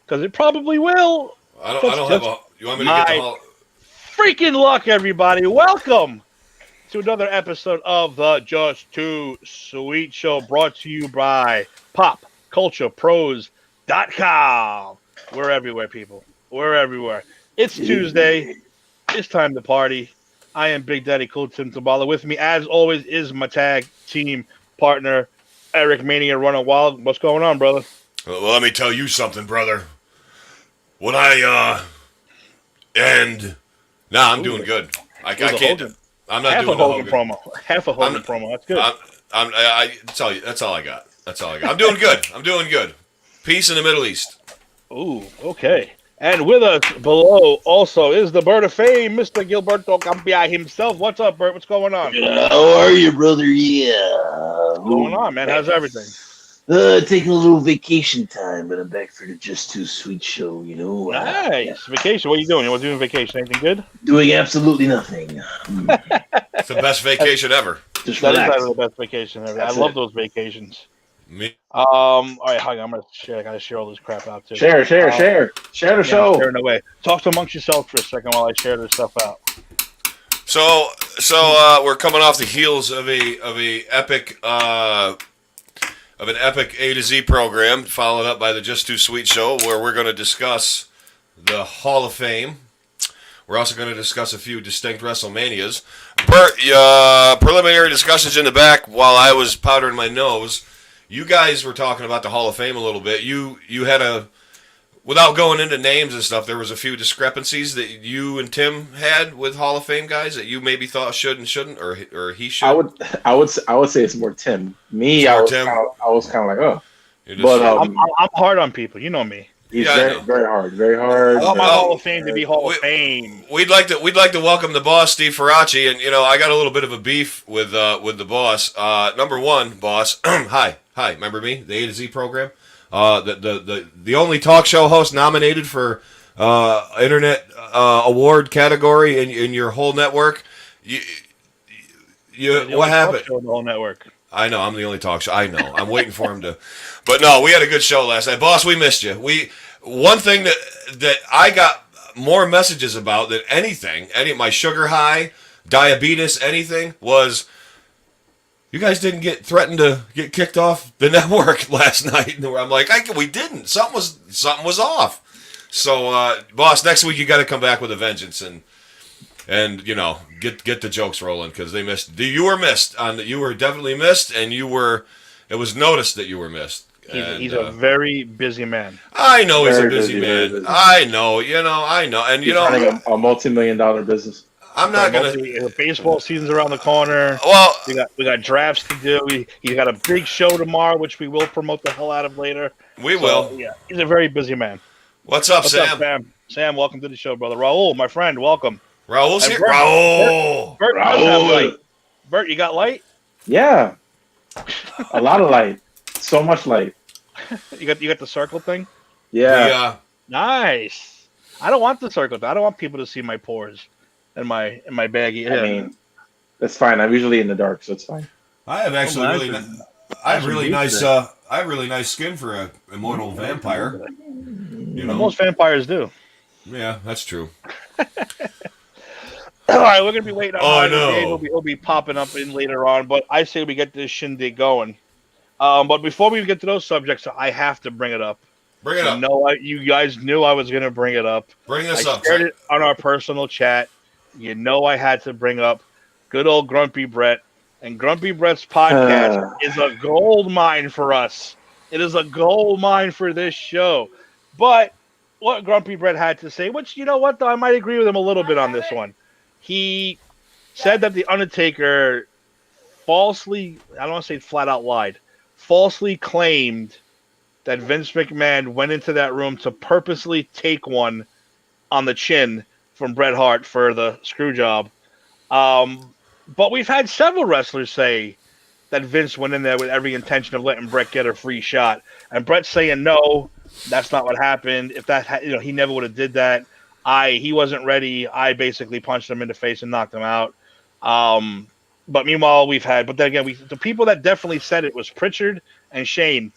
because it probably will. I don't have a. You want me to get the Hall? Freaking luck, everybody! Welcome to another episode of the Just Too Sweet Show, brought to you by PopCulturePros.com. We're everywhere, people. We're everywhere. It's Tuesday. It's time to party. I am Big Daddy Cool Tim Tabala. With me, as always, is my tag team partner, Eric Mania Running Wild. What's going on, brother? Well, let me tell you something, brother. When I I'm doing good. I can't. I'm not doing a Hogan promo. Half a Hogan promo. That's good. That's all I got. I'm doing good. I'm doing good. Peace in the Middle East. Ooh, okay. And with us below also is the Bird of Fame, Mr. Gilberto Campia himself. What's up, Bert? What's going on? How are you, brother? Yeah. What's going on, man? How's everything? Taking a little vacation time, but I'm back for the Just Too Sweet show, you know. Nice. Vacation. What are you doing? You want to do vacation? Anything good? Doing absolutely nothing. It's the best vacation ever. Just that relax. is the best vacation ever. That's I love it. those vacations. Me. All right, hang on. I'm gonna share. I gotta share all this crap out too. Share the show. Sharing away. Talk to amongst yourself for a second while I share this stuff out. So we're coming off the heels of an epic A to Z program, followed up by the Just Too Sweet show, where we're going to discuss the Hall of Fame. We're also going to discuss a few distinct Wrestlemanias. Preliminary discussions in the back while I was powdering my nose. You guys were talking about the Hall of Fame a little bit. You had without going into names and stuff, there was a few discrepancies that you and Tim had with Hall of Fame guys that you maybe thought should and shouldn't, or he should. I would say it's more Tim. Me, I was kind of like, oh, but I'm hard on people. You know me. He's very hard. I want my Hall of Fame to be Hall of Fame. We'd like to welcome the boss, Steve Ferracci, and I got a little bit of a beef with the boss. Number one, boss. Hi. Remember me? The A to Z program. The only talk show host nominated for internet award category in your whole network. What happened? The whole network. I know I'm the only talk show. I know. I'm waiting for him to. But no, we had a good show last night, boss. We missed you. One thing that I got more messages about than anything, any of my sugar high, diabetes, anything was. You guys didn't get threatened to get kicked off the network last night. And I'm like, we didn't. Something was off. So, boss, next week you got to come back with a vengeance and get the jokes rolling because they missed. You were missed. You were definitely missed, and it was noticed that you were missed. He's a very busy man. I know he's a busy man. I know. And he's running a multi-million-dollar business. I'm not gonna. Baseball season's around the corner. Well, we got drafts to do. He's got a big show tomorrow, which we will promote the hell out of later. We will. Yeah, he's a very busy man. What's up, Sam? Sam, welcome to the show, brother. Raul, my friend, welcome. Raul's here. Bert does have light. Bert, you got light? Yeah, a lot of light. So much light. You got the circle thing? Yeah. Nice. I don't want the circle thing. I don't want people to see my pores. In my baggy. I mean, that's fine. I'm usually in the dark, so it's fine. I have actually I have really nice skin for a immortal vampire. Most vampires do. Yeah, that's true. All right, we're gonna be waiting on. I know. He'll be popping up in later on, but I say we get this shindig going. But before we get to those subjects, I have to bring it up. Bring it up. You guys knew I was gonna bring it up. Bring this up. I shared it on our personal chat. I had to bring up good old Grumpy Brett. And Grumpy Brett's podcast is a gold mine for us. It is a gold mine for this show. But what Grumpy Brett had to say, which, you know what, though, I might agree with him a little bit on this one. He said that The Undertaker falsely, I don't want to say flat out lied, falsely claimed that Vince McMahon went into that room to purposely take one on the chin from Bret Hart for the screw job. But we've had several wrestlers say that Vince went in there with every intention of letting Bret get a free shot. And Bret's saying, no, that's not what happened. If that, he never would have did that. He wasn't ready. I basically punched him in the face and knocked him out. But meanwhile, but then again, the people that definitely said it was Pritchard and Shane.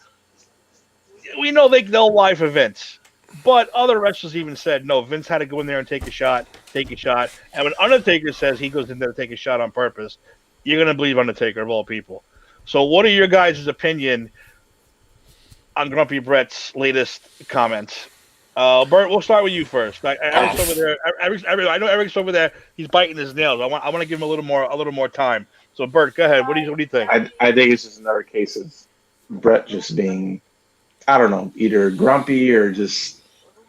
We know they'll lie for Vince. But other wrestlers even said, no, Vince had to go in there and take a shot. And when Undertaker says he goes in there to take a shot on purpose, you're going to believe Undertaker of all people. So what are your guys' opinion on Grumpy Brett's latest comments? Bert, we'll start with you first. Eric's over there. I know Eric's over there. He's biting his nails. I want to give him a little more time. So Bert, go ahead. What do you think? I think it's just another case of Brett just being, I don't know, either grumpy or just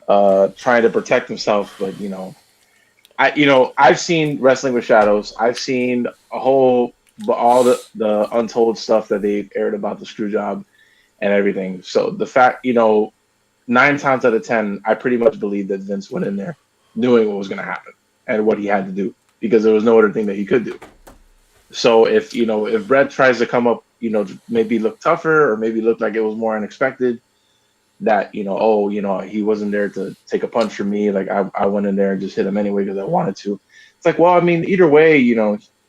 trying to protect himself. But I've seen Wrestling with Shadows. I've seen all the untold stuff that they aired about the screw job and everything. So the fact, 9 times out of 10, I pretty much believe that Vince went in there knowing what was going to happen and what he had to do, because there was no other thing that he could do. So if Brett tries to come up, maybe look tougher or maybe look like it was more unexpected, that, he wasn't there to take a punch from me. Like I went in there and just hit him anyway because I wanted to. It's like, well, I mean, either way,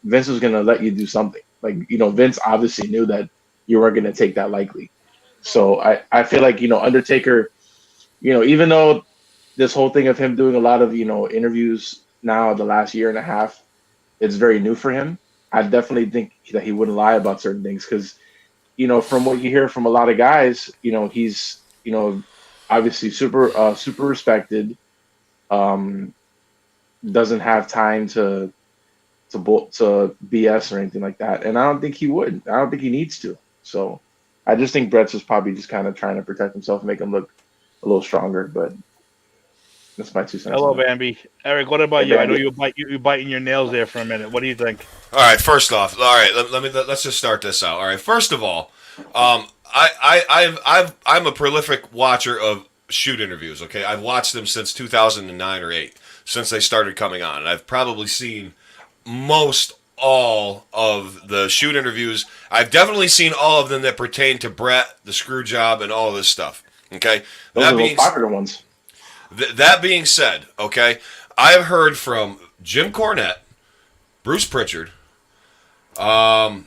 Vince was going to let you do something. Like, Vince obviously knew that you weren't going to take that lightly. So I feel like, Undertaker, even though this whole thing of him doing a lot of, interviews now the last year and a half, it's very new for him. I definitely think that he wouldn't lie about certain things because, from what you hear from a lot of guys, he's, obviously super respected, doesn't have time to BS or anything like that. And I don't think he would. I don't think he needs to. So I just think Brett's was probably just kind of trying to protect himself, make him look a little stronger, but that's my 2 cents. Hello, Bambi. Eric, what about you? Bambi. I know you're biting your nails there for a minute. What do you think? All right. First off, let's just start this out. All right. First of all, I'm a prolific watcher of shoot interviews. Okay, I've watched them since 2009 or 8, since they started coming on, and I've probably seen most all of the shoot interviews. I've definitely seen all of them that pertain to Brett, the screw job, and all this stuff. Okay, those are the popular ones. That being said, okay, I've heard from Jim Cornette, Bruce Pritchard, the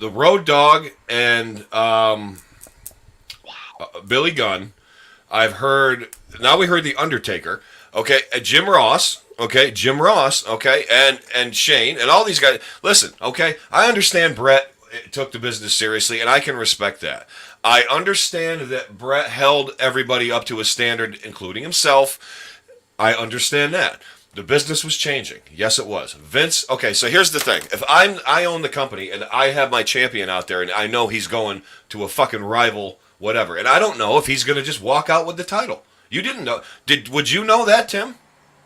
Road Dogg, and Billy Gunn. I've heard. Now we heard the Undertaker. Okay, Jim Ross. Okay, and Shane and all these guys. Listen, okay, I understand Brett took the business seriously, and I can respect that. I understand that Brett held everybody up to a standard, including himself. I understand that. The business was changing. Yes, it was. Vince, okay, so here's the thing. If I own the company and I have my champion out there and I know he's going to a fucking rival, whatever, and I don't know if he's going to just walk out with the title. You didn't know. Would you know that, Tim?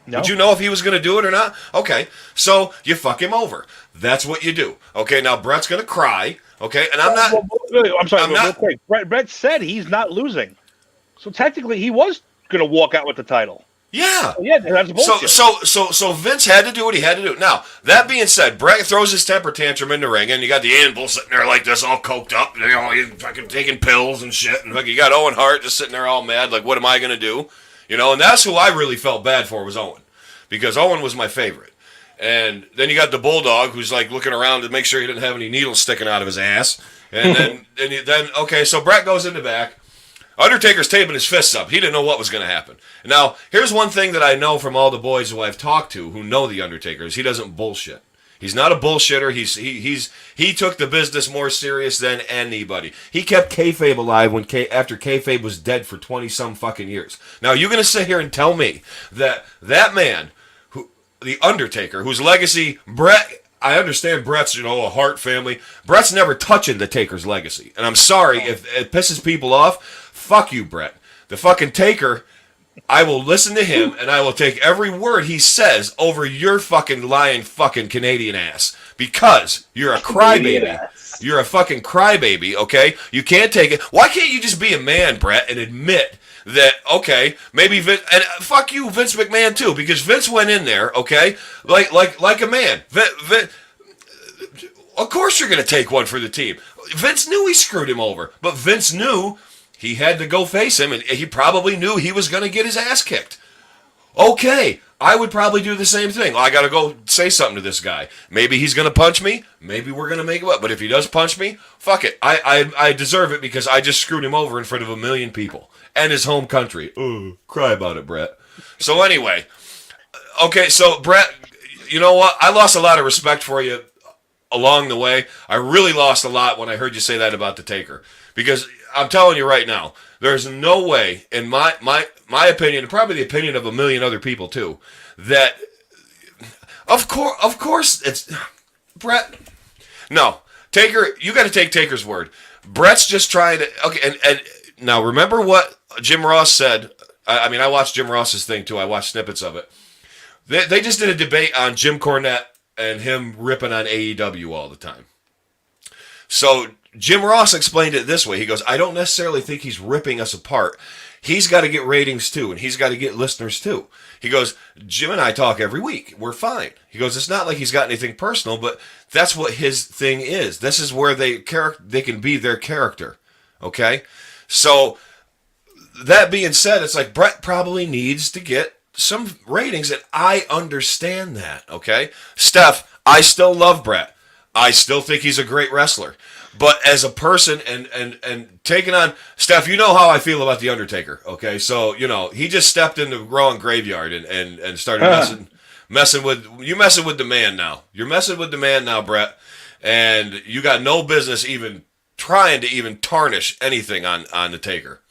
No. Would you know if he was going to do it or not? Okay, so you fuck him over. That's what you do. Okay, now Brett's going to cry. Okay, and I'm not. I'm sorry. Real quick. Brett said he's not losing, so technically he was going to walk out with the title. Yeah. So, yeah, that's bullshit. So Vince had to do what he had to do. Now that being said, Brett throws his temper tantrum in the ring, and you got the Anvil sitting there like this, all coked up, he's fucking taking pills and shit, and you got Owen Hart just sitting there all mad, like, what am I going to do? And that's who I really felt bad for was Owen, because Owen was my favorite. And then you got the Bulldog, who's like looking around to make sure he didn't have any needles sticking out of his ass. And then okay, so Brett goes in the back. Undertaker's taping his fists up. He didn't know what was going to happen. Now, here's one thing that I know from all the boys who I've talked to who know the Undertaker is he doesn't bullshit. He's not a bullshitter. He took the business more serious than anybody. He kept kayfabe alive after kayfabe was dead for 20-some fucking years. Now, you're going to sit here and tell me that man, the Undertaker, whose legacy, Brett, I understand Brett's, a Hart family. Brett's never touching the Taker's legacy. And I'm sorry if it pisses people off. Fuck you, Brett. The fucking Taker, I will listen to him and I will take every word he says over your fucking lying fucking Canadian ass. Because you're a crybaby. You're a fucking crybaby, okay? You can't take it. Why can't you just be a man, Brett, and admit that, okay, maybe Vince, and fuck you, Vince McMahon, too, because Vince went in there, okay, like a man. Of course you're going to take one for the team. Vince knew he screwed him over, but Vince knew he had to go face him, and he probably knew he was going to get his ass kicked. Okay, I would probably do the same thing. I got to go say something to this guy. Maybe he's going to punch me. Maybe we're going to make it up. But if he does punch me, fuck it. I deserve it because I just screwed him over in front of 1 million people and his home country. Ooh, cry about it, Brett. So anyway, okay, so Brett, you know what? I lost a lot of respect for you along the way. I really lost a lot when I heard you say that about the Taker. Because I'm telling you right now, there's no way, in my opinion, and probably the opinion of 1 million other people too, that of course it's Brett. No, Taker, you got to take Taker's word. Brett's just trying to. Okay, and now remember what Jim Ross said. I watched Jim Ross's thing too. I watched snippets of it. They just did a debate on Jim Cornette and him ripping on AEW all the time. So Jim Ross explained it this way. He goes, I don't necessarily think he's ripping us apart. He's got to get ratings too, and he's got to get listeners too. He goes, Jim and I talk every week. We're fine. He goes, it's not like he's got anything personal, but that's what his thing is. This is where they can be their character. Okay? So that being said, it's like Brett probably needs to get some ratings, and I understand that. Okay? Steph, I still love Brett. I still think he's a great wrestler. But as a person and taking on Steph, you know how I feel about the Undertaker, okay? So, he just stepped in the wrong graveyard and started messing with the man now. You're messing with the man now, Brett, and you got no business even trying to even tarnish anything on the Taker.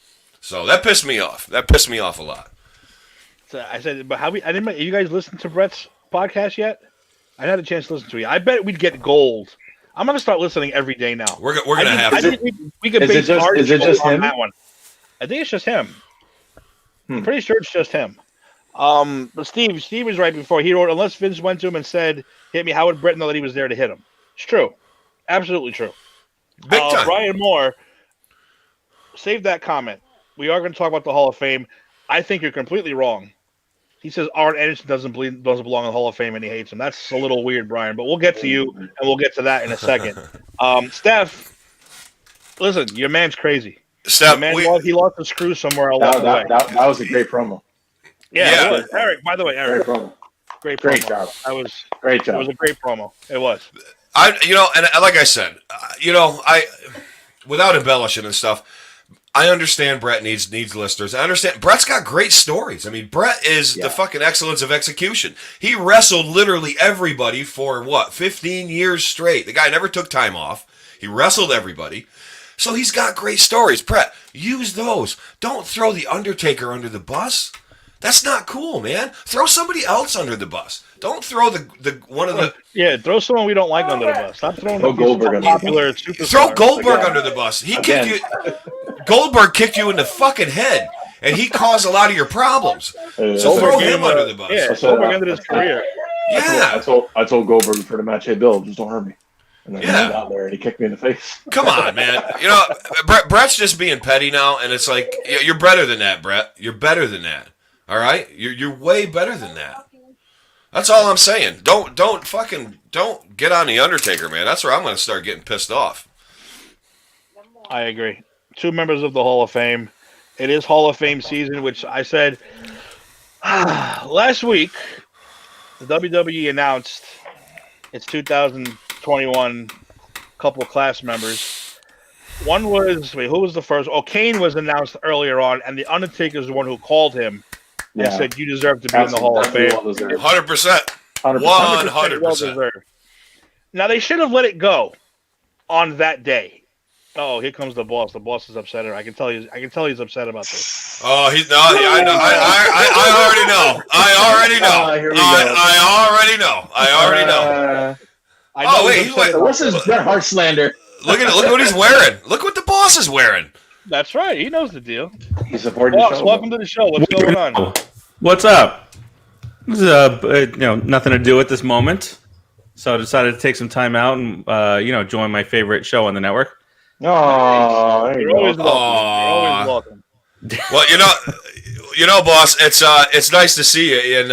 So that pissed me off. That pissed me off a lot. So I said, but you guys listened to Brett's podcast yet? I had a chance to listen to it. I bet we'd get gold. I'm gonna start listening every day now. We're gonna have to. We could base is it just him? That one. I think it's just him. I'm pretty sure it's just him. But Steve was right before. He wrote, unless Vince went to him and said, hit me, how would Brett know that he was there to hit him? It's true. Absolutely true. Big time. Brian Moore, save that comment. We are going to talk about the Hall of Fame. I think you're completely wrong. He says Arn Anderson doesn't belong in the Hall of Fame and he hates him. That's a little weird, Brian, but we'll get to you and we'll get to that in a second. Steph, listen, your man's crazy. Steph, he lost the screw somewhere along the way. That was a great promo. Yeah. It was. Eric, by the way, Eric. Great job. Great job. It was a great promo. It was. And like I said, without embellishing and stuff, I understand Brett needs listeners. I understand Brett's got great stories. I mean, Brett is the fucking excellence of execution. He wrestled literally everybody for 15 years straight. The guy never took time off. He wrestled everybody. So he's got great stories. Brett, use those. Don't throw the Undertaker under the bus. That's not cool, man. Throw somebody else under the bus. Don't throw throw someone we don't like under the bus. Stop throwing Goldberg popular superstar. Throw Goldberg under the bus. He kicked you. Goldberg kicked you in the fucking head, and he caused a lot of your problems. So throw him under the bus. Yeah, Goldberg ended his career. Yeah. I told Goldberg before the match, hey, Bill, just don't hurt me. And then he went out there and he kicked me in the face. Come on, man. Brett's just being petty now, and it's like, you're better than that, Brett. You're better than that. All right? You're way better than that. That's all I'm saying. Don't get on the Undertaker, man. That's where I'm going to start getting pissed off. I agree. 2 members of the Hall of Fame. It is Hall of Fame season, which I said last week. The WWE announced its 2021 couple of class members. One was who was the first? Oh, Kane was announced earlier on, and the Undertaker is the one who called him and said you deserve to be in the Hall of Fame. 100%. 100%. Now they should have let it go on that day. Oh, here comes the boss. The boss is upset. I can tell he's upset about this. Oh, I know. I already know. What's his Bret Hart slander? Look what he's wearing. Look what the boss is wearing. That's right. He knows the deal. He's supporting the show. Welcome to the show. What's going on? What's up? This is, nothing to do at this moment, so I decided to take some time out and join my favorite show on the network. Oh, there you go. You're always welcome. Well, boss, it's nice to see you. And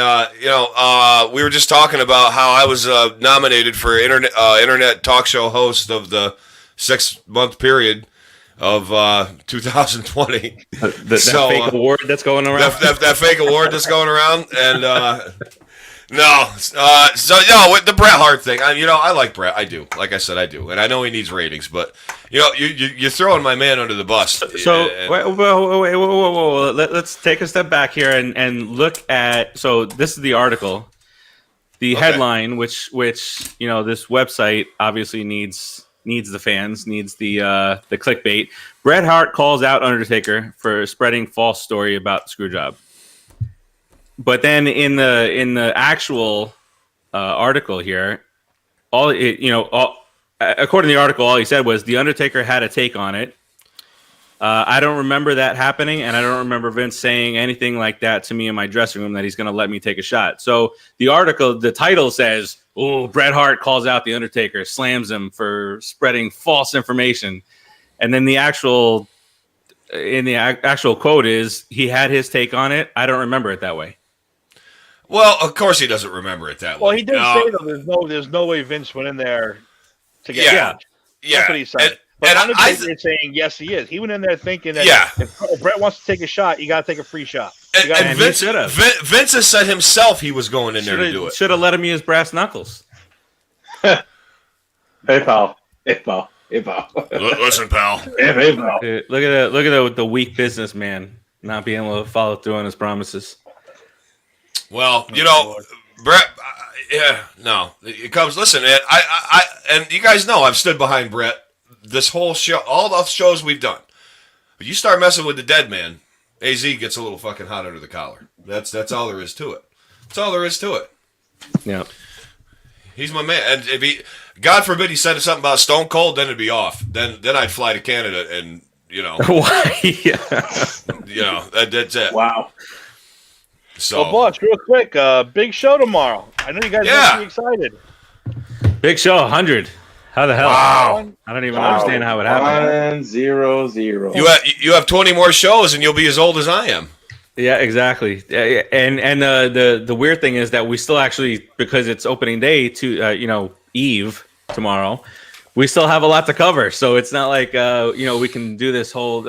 we were just talking about how I was nominated for internet talk show host of the 6-month period, of 2020. That So, fake award that's going around. that fake award that's going around, and with the Bret Hart thing, I like Bret. I do. Like I said, I do, and I know he needs ratings, but you're throwing my man under the bus. So whoa. Let's take a step back here and look at. So this is the article, the headline, which this website obviously needs the fans, needs the clickbait. Bret Hart calls out Undertaker for spreading false story about the screw job. But then in the actual article here, according to the article, all he said was the Undertaker had a take on it. I don't remember that happening, and I don't remember Vince saying anything like that to me in my dressing room that he's going to let me take a shot. So the article, the title says, "Oh, Bret Hart calls out the Undertaker, slams him for spreading false information," and then the actual quote is, "He had his take on it. I don't remember it that way." Well, of course he doesn't remember it that way. Well, he did say though there's no way Vince went in there to get punched. That's what he said. But Undertaker is saying yes, he is. He went in there thinking that if Bret wants to take a shot, you got to take a free shot. And Vince has said himself he was going in there to do it. Should have let him use brass knuckles. Hey, pal. Listen, pal. Hey, pal. Dude, look at the weak businessman not being able to follow through on his promises. Well, Bret. It comes. Listen, man. I and you guys know I've stood behind Bret this whole show, all the shows we've done. But you start messing with the dead man, AZ gets a little fucking hot under the collar. That's all there is to it. That's all there is to it. Yeah. He's my man, and if God forbid he said something about Stone Cold, then it'd be off. Then I'd fly to Canada, and why? That's it. Wow. So, boss, real quick, big show tomorrow. I know you guys are pretty excited. Big show, 100. How the hell? Wow. I don't even understand how it happened. 1-0-0. You have 20 more shows, and you'll be as old as I am. Yeah, exactly. And the weird thing is that we still actually, because it's opening day to Eve tomorrow, we still have a lot to cover. So it's not like we can do this whole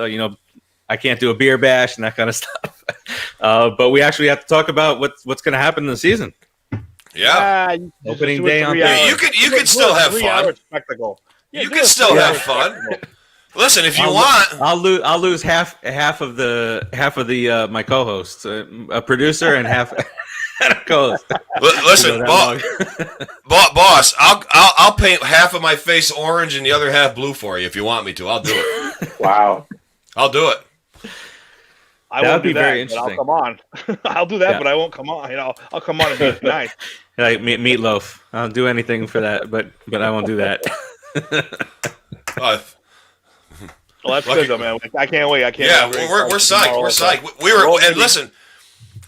I can't do a beer bash and that kind of stuff. But we actually have to talk about what's going to happen in the season. Yeah, opening day on you could still have fun. Spectacle. You can still have fun. Listen, if you want, I'll lose half of the my co-hosts, a producer and half a co-host. Listen, boss, I'll paint half of my face orange and the other half blue for you if you want me to. I'll do it. Wow, I'll do it. That would be very interesting. I'll come on. I'll do that, but I won't come on. I'll come on and be nice. Like Meatloaf. I'll do anything for that, but I won't do that. Well, that's good though, man. I can't wait. Yeah, we're psyched. We're psyched. And listen,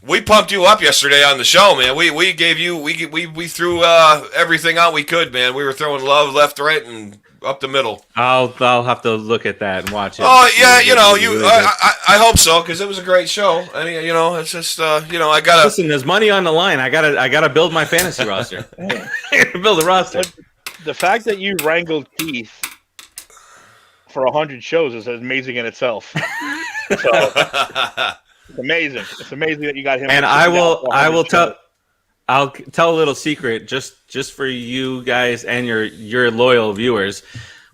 we pumped you up yesterday on the show, man. We gave you we threw everything out we could, man. We were throwing love left, right, and up the middle. I'll have to look at that and watch it. Oh yeah, I hope so because it was a great show. I mean, it's just I gotta listen. There's money on the line. I gotta build my fantasy roster. Build a roster. The fact that you wrangled Keith for 100 shows is amazing in itself. So it's amazing. It's amazing that you got him. And I'll tell a little secret just for you guys and your loyal viewers.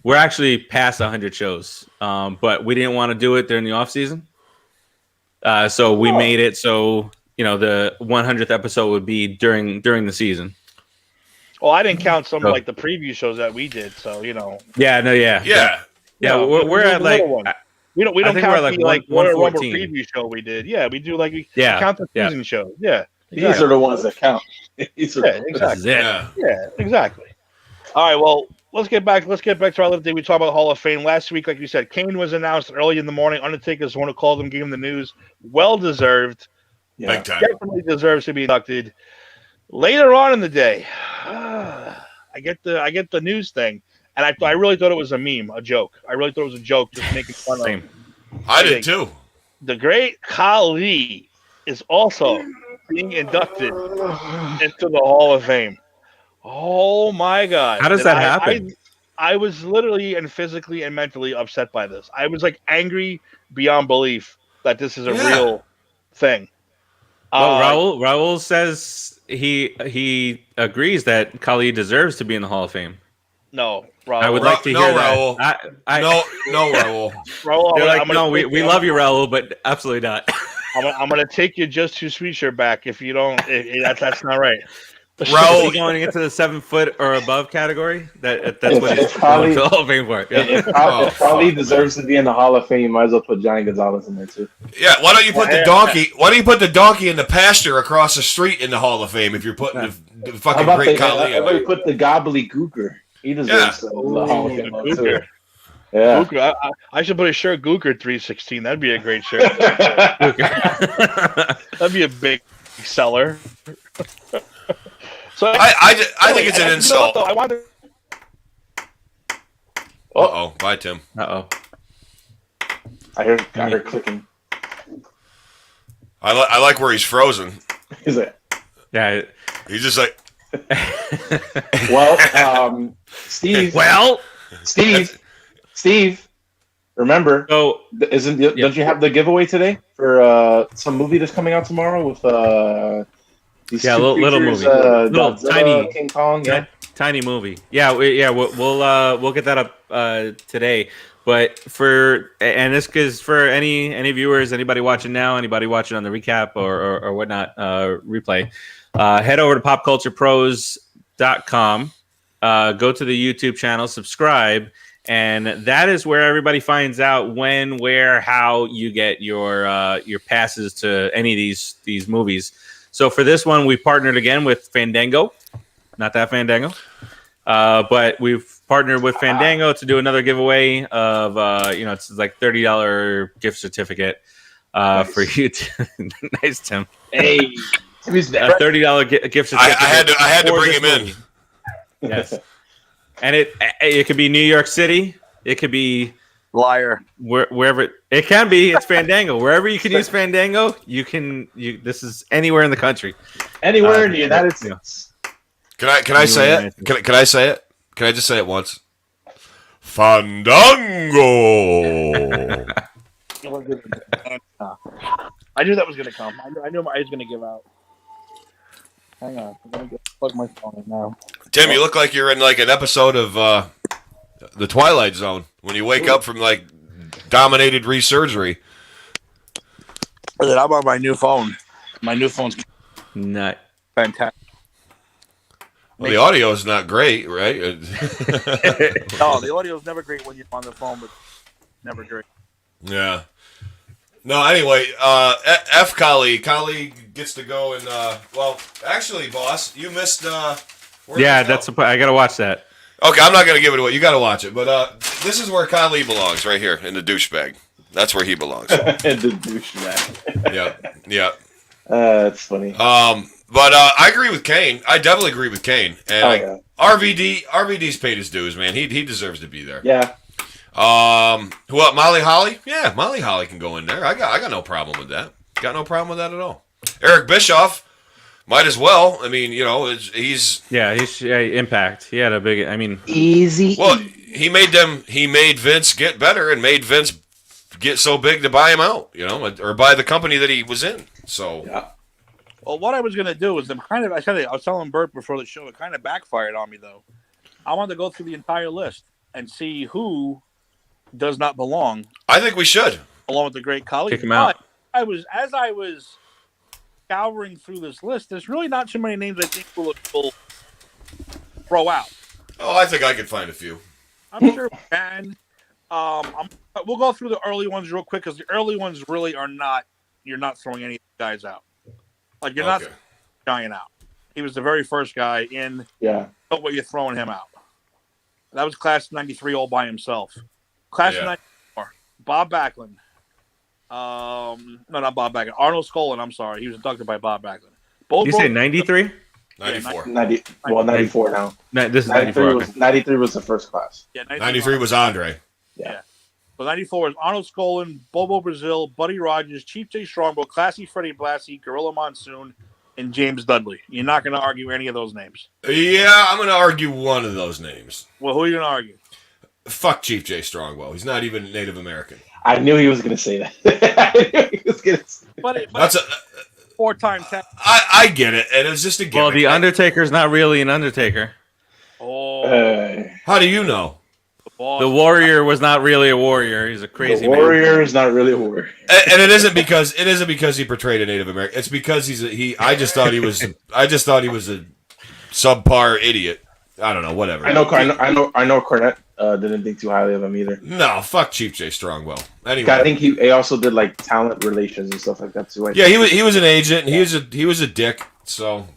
We're actually past 100 shows, but we didn't want to do it during the off season. So we made it so the 100th episode would be during the season. Well, I didn't count some like the preview shows that we did. So Yeah, we're at like we don't count like the Royal Rumble 114 preview show we did. Yeah, we do like count the season shows. Yeah, these are the ones that count. Exactly. Yeah, exactly. All right, well, let's get back to our live day. We talked about Hall of Fame last week. Like you said, Kane was announced early in the morning. Undertaker's one who called him, gave him the news. Well deserved. Yeah. Big time. Definitely deserves to be inducted. Later on in the day, I get the news thing. And I really thought it was a meme, a joke. I really thought it was a joke, just making fun of him. I did too. The great Khali is also being inducted into the Hall of Fame. Oh my God! How does that happen? I was literally and physically and mentally upset by this. I was like angry beyond belief that this is a real thing. Well, Raul says he agrees that Kali deserves to be in the Hall of Fame. No, Raul. I would like to hear that. Raul. No, Raul. Raul, They're like, no, we love you, Raul, but absolutely not. I'm gonna take your Just Too Sweet shirt back if you don't. That's not right. Raul, is he going into the 7 foot or above category? That's what he's probably going to the Hall of Fame for. Yeah. It probably deserves to be in the Hall of Fame. You might as well put Johnny Gonzalez in there too. Yeah, why don't you put the donkey? Why don't you put the donkey in the pasture across the street in the Hall of Fame if you're putting the fucking great Khali? Everybody put the gobbledygooker. He deserves the Hall of Fame too. Yeah, Gooker. I should put a shirt Gooker 316. That'd be a great shirt. That'd be a big seller. So I think it's an insult. I wanted. Bye, Tim. I heard clicking. I like where he's frozen. Is it? Yeah. He's just like. Well, Steve. Steve. Remember? So don't you have the giveaway today for some movie that's coming out tomorrow with these two little creatures, movie, little Godzilla, tiny King Kong, tiny movie. We'll get that up today. But this is for any viewers, anybody watching now, anybody watching on the recap or whatnot, replay, head over to popculturepros.com, go to the YouTube channel, subscribe, and that is where everybody finds out when, where, how you get your passes to any of these movies. So for this one, we partnered again with Fandango, not that Fandango, but we've partnered with Fandango to do another giveaway of it's like $30 gift certificate for you. Nice, Tim. Hey, a $30 gift certificate. I had to bring him in. Yes, and it could be New York City. It could be Liar. Wherever it can be. It's Fandango. Wherever you can use Fandango, you can. This is anywhere in the country. Anywhere in the United States. Can I say it? Can I say it? Can I just say it once? Fandango. I knew that was gonna come. I knew I was gonna give out. Hang on, I'm gonna plug my phone in now. Tim, you look like you're in like an episode of The Twilight Zone when you wake up from like dominated resurgery. I'm on my new phone. My new phone's not fantastic. Well, the audio is not great, right? No, the audio is never great when you're on the phone, but never great. Yeah. No, anyway, F. Kali gets to go and well, actually, boss, you missed. I gotta watch that. Okay, I'm not gonna give it away. You gotta watch it. But this is where Kali belongs, right here in the douchebag. That's where he belongs. The douchebag. Yeah. That's funny. But I agree with Kane. I definitely agree with Kane. And RVD's paid his dues, man. He deserves to be there. Yeah. What, Molly Holly? Yeah, Molly Holly can go in there. I got no problem with that. Got no problem with that at all. Eric Bischoff might as well. I mean, he's Impact. He had a big. I mean, easy. Well, he made Vince get better and made Vince get so big to buy him out. Or buy the company that he was in. So. Yeah. Well, what I was going to do is I was telling Bert before the show, it kind of backfired on me, though. I wanted to go through the entire list and see who does not belong. I think we should. Along with the great colleague. Kick him out. As I was scouring through this list, there's really not too many names I think will throw out. Oh, I think I could find a few. I'm sure we can. We'll go through the early ones real quick because the early ones really are not, you're not throwing any guys out. Like, you're not dying out. He was the very first guy in. Yeah. No way you're throwing him out. That was class of 93 all by himself. Class of 94, Bob Backlund. No, not Bob Backlund. Arnold Skolin, I'm sorry. He was inducted by Bob Backlund. You say 93? 94. 94 now. This is 94. 93 was the first class. Yeah, 93 was Andre. Yeah. So 94 is Arnold Skolin, Bobo Brazil, Buddy Rogers, Chief J. Strongbow, Classy Freddie Blassie, Gorilla Monsoon, and James Dudley. You're not going to argue any of those names. Yeah, I'm going to argue one of those names. Well, who are you going to argue? Fuck Chief Jay Strongbow. He's not even Native American. I knew he was going to say that. I knew he was going to say that. But That's a. 4-time tag. I get it, and it's just a gimmick. Well, the Undertaker's not really an Undertaker. Oh, How do you know? The Warrior was not really a warrior. He's a crazy The Warrior is not really a warrior. And it isn't because he portrayed a Native American. It's because I just thought he was a subpar idiot. I don't know, whatever. I know Cornette didn't think too highly of him either. No, fuck Chief Jay Strongbow. Anyway, I think he also did like talent relations and stuff like that too. yeah, he was an agent, and he was a dick. So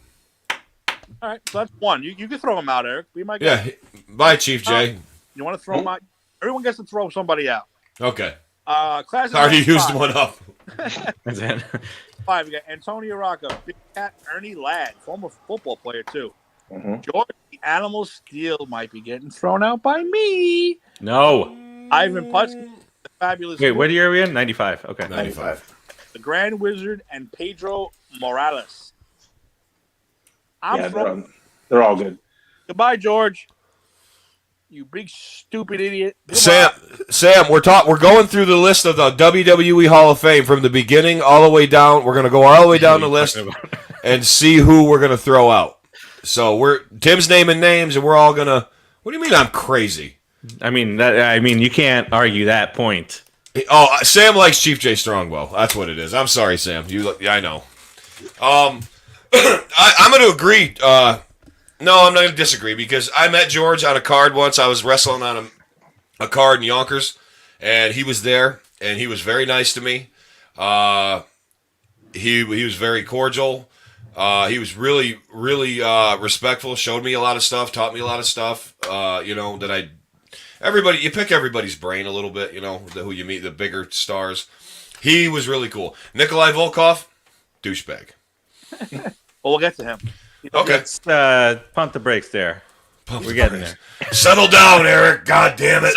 all right. So that's one. You can throw him out, Eric. Be my guest. yeah, bye, Chief Jay. You want to throw him out? Everyone gets to throw somebody out. Okay, Class of I already 95. used one up. That's it. 5. We got Antonio Rocco, Big Cat Ernie Ladd, former football player too. Mm-hmm. George the Animal Steel might be getting thrown out by me. No. Ivan Putski, the fabulous. Wait, what year are we in? 95. Okay. 95. The Grand Wizard, and Pedro Morales. Yeah, they're all good. Goodbye, George. You big stupid idiot. Sam, we're going through the list of the WWE Hall of Fame from the beginning all the way down. We're gonna go all the way down the list and see who we're gonna throw out. So Tim's naming names, and we're all gonna. What do you mean I'm crazy? I mean you can't argue that point. Oh, Sam likes Chief Jay Strongbow. That's what it is. I'm sorry, Sam. I know. I'm going to agree. No, I'm not going to disagree because I met George on a card once. I was wrestling on a card in Yonkers, and he was there, and he was very nice to me. He was very cordial. He was really, really respectful. Showed me a lot of stuff. Taught me a lot of stuff. You pick everybody's brain a little bit. Who you meet, the bigger stars. He was really cool. Nikolai Volkov, douchebag. Well, we'll get to him. Okay. Let's pump the brakes there. We're getting there. Settle down, Eric. God damn it.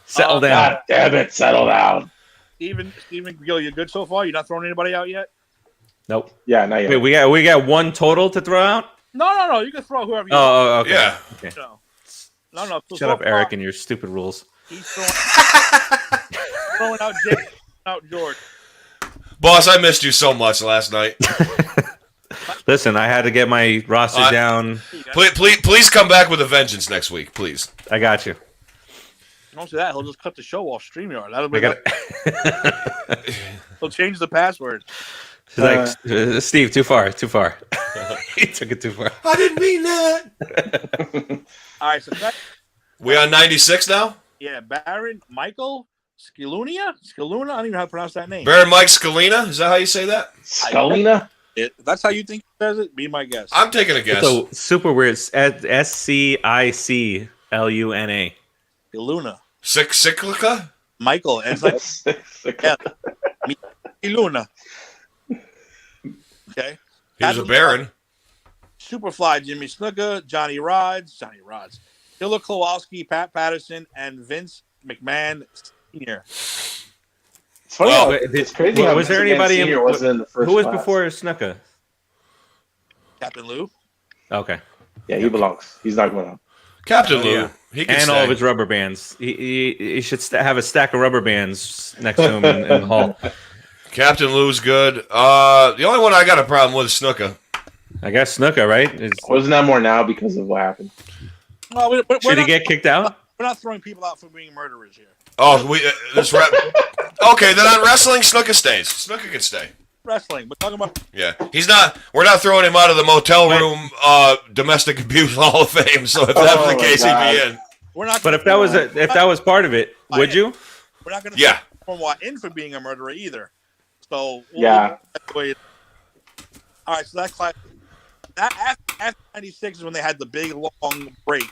Settle down. God damn it, settle down. Steven Gill, you good so far? You're not throwing anybody out yet? Nope. Yeah, not yet. Wait, we got one total to throw out? No. You can throw whoever you want. Oh, okay. Yeah. Okay. No. So Shut up, far, Eric, and your stupid rules. He's throwing out Jake, out George. Boss, I missed you so much last night. Listen, I had to get my roster down. Please come back with a vengeance next week, please. I got you. Don't say that. He'll just cut the show off StreamYard. He'll change the password. He's like, Steve, too far. He took it too far. I didn't mean that. All right, so We on 96 now? yeah, Baron Michael Skiluna? I don't even know how to pronounce that name. Baron Mike Scalina? Is that how you say that? Scalina? If that's how you think he says it, be my guest. I'm taking a guess. So super weird. Scicluna. Skiluna. Cyclica? Michael. And it's like Skiluna. Okay. He was a Baron. Superfly Jimmy Snuka, Johnny Rods, Killer Kowalski, Pat Patterson, and Vince McMahon Sr. It's funny. Well, It's crazy. Was there anybody wasn't in the first who was class. before Snuka? Captain Lou. Okay. Yeah, he belongs. He's not going out. Captain Lou. Yeah. He can And stay. all of his rubber bands. He should have a stack of rubber bands next to him in the hall. Captain Lou's good. The only one I got a problem with is Snuka. I guess Snuka, right? Wasn't that more now because of what happened? Well, Should he get kicked out? We're not throwing people out for being murderers here. Oh, okay, then on wrestling, Snuka stays. Snuka can stay. Wrestling. We're talking about. Yeah, we're not throwing him out of the motel room domestic abuse Hall of Fame. So if that was the case, he'd be in. We're not. But if that was part of it, would you? We're not going to. Yeah. Throw Watt in for being a murderer either. So Yeah. All right. So that class. That after '96 is when they had the big long break.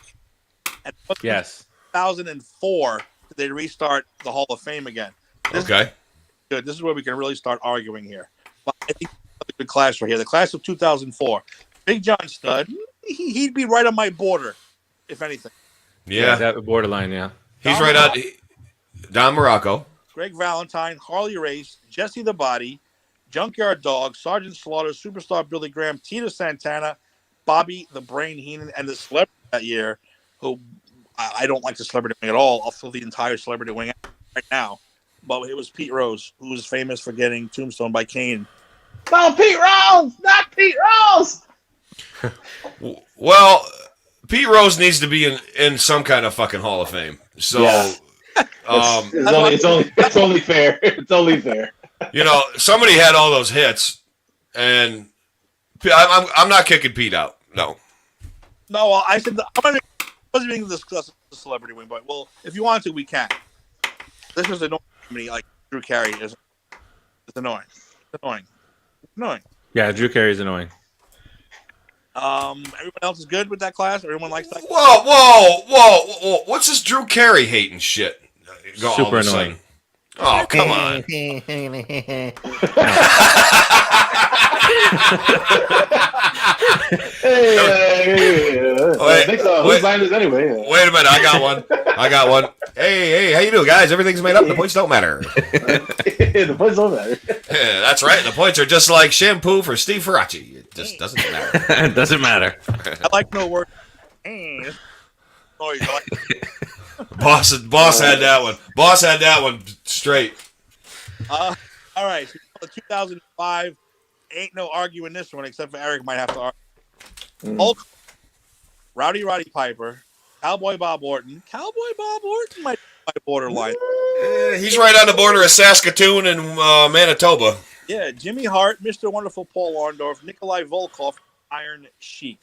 And Yes. 2004 they restart the Hall of Fame again. Okay. Good. This is where we can really start arguing here. But I think that's a good class right here. The class of 2004. Big John Studd. He'd be right on my border, if anything. Yeah, That borderline, yeah. he's right on. Don Morocco. Greg Valentine, Harley Race, Jesse the Body, Junkyard Dog, Sergeant Slaughter, Superstar Billy Graham, Tito Santana, Bobby the Brain Heenan, and the celebrity that year, who I don't like the celebrity wing at all. I'll fill the entire celebrity wing out right now. But it was Pete Rose, who was famous for getting tombstone by Kane. No, Pete Rose, not Pete Rose. Well, Pete Rose needs to be in some kind of fucking Hall of Fame. So, Yeah. It's only fair. It's only fair. you know, somebody had all those hits, and I'm not kicking Pete out. No. No, I said I wasn't even discuss the celebrity wing, but well, if you want to, we can. This was annoying to me. Like Drew Carey is annoying. It's annoying. Annoying. Yeah, Drew Carey's annoying. Everyone else is good with that class. Everyone likes that. Whoa! What's this Drew Carey hating shit? Super annoying. Oh, come on. Whose line is anyway? Wait a minute, I got one. Hey, how you doing, guys? Everything's made up. The points don't matter. The points don't matter. Yeah, that's right. The points are just like shampoo for Steve Faraci. It just doesn't matter. It doesn't matter. I like no word. Boss had that one. Boss had that one straight. All right. So 2005. Ain't no arguing this one, except for Eric might have to argue. Hulk, Roddy Piper, Cowboy Bob Orton. Cowboy Bob Orton might be borderline. He's right on the border of Saskatoon and Manitoba. Yeah, Jimmy Hart, Mr. Wonderful Paul Orndorff, Nikolai Volkov, Iron Sheik.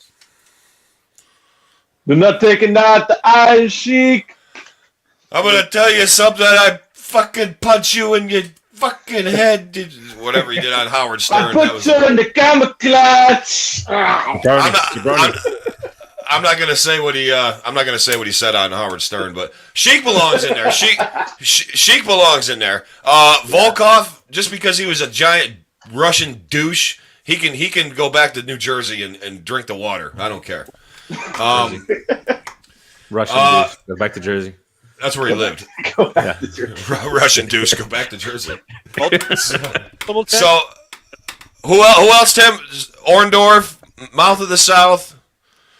Do not take it out the Iron Sheik. I'm gonna tell you something. I fucking punch you in your fucking head. Whatever he did on Howard Stern. I put you in the camera clutch. I'm not gonna say what he. I'm not gonna say what he said on Howard Stern, but Sheik belongs in there. Sheik belongs in there. Volkov, just because he was a giant Russian douche, he can go back to New Jersey and drink the water. I don't care. Russian douche. Go back to Jersey. That's where he lived. Russian douche. Go back to Jersey. So, who else? Tim Orndorff, Mouth of the South.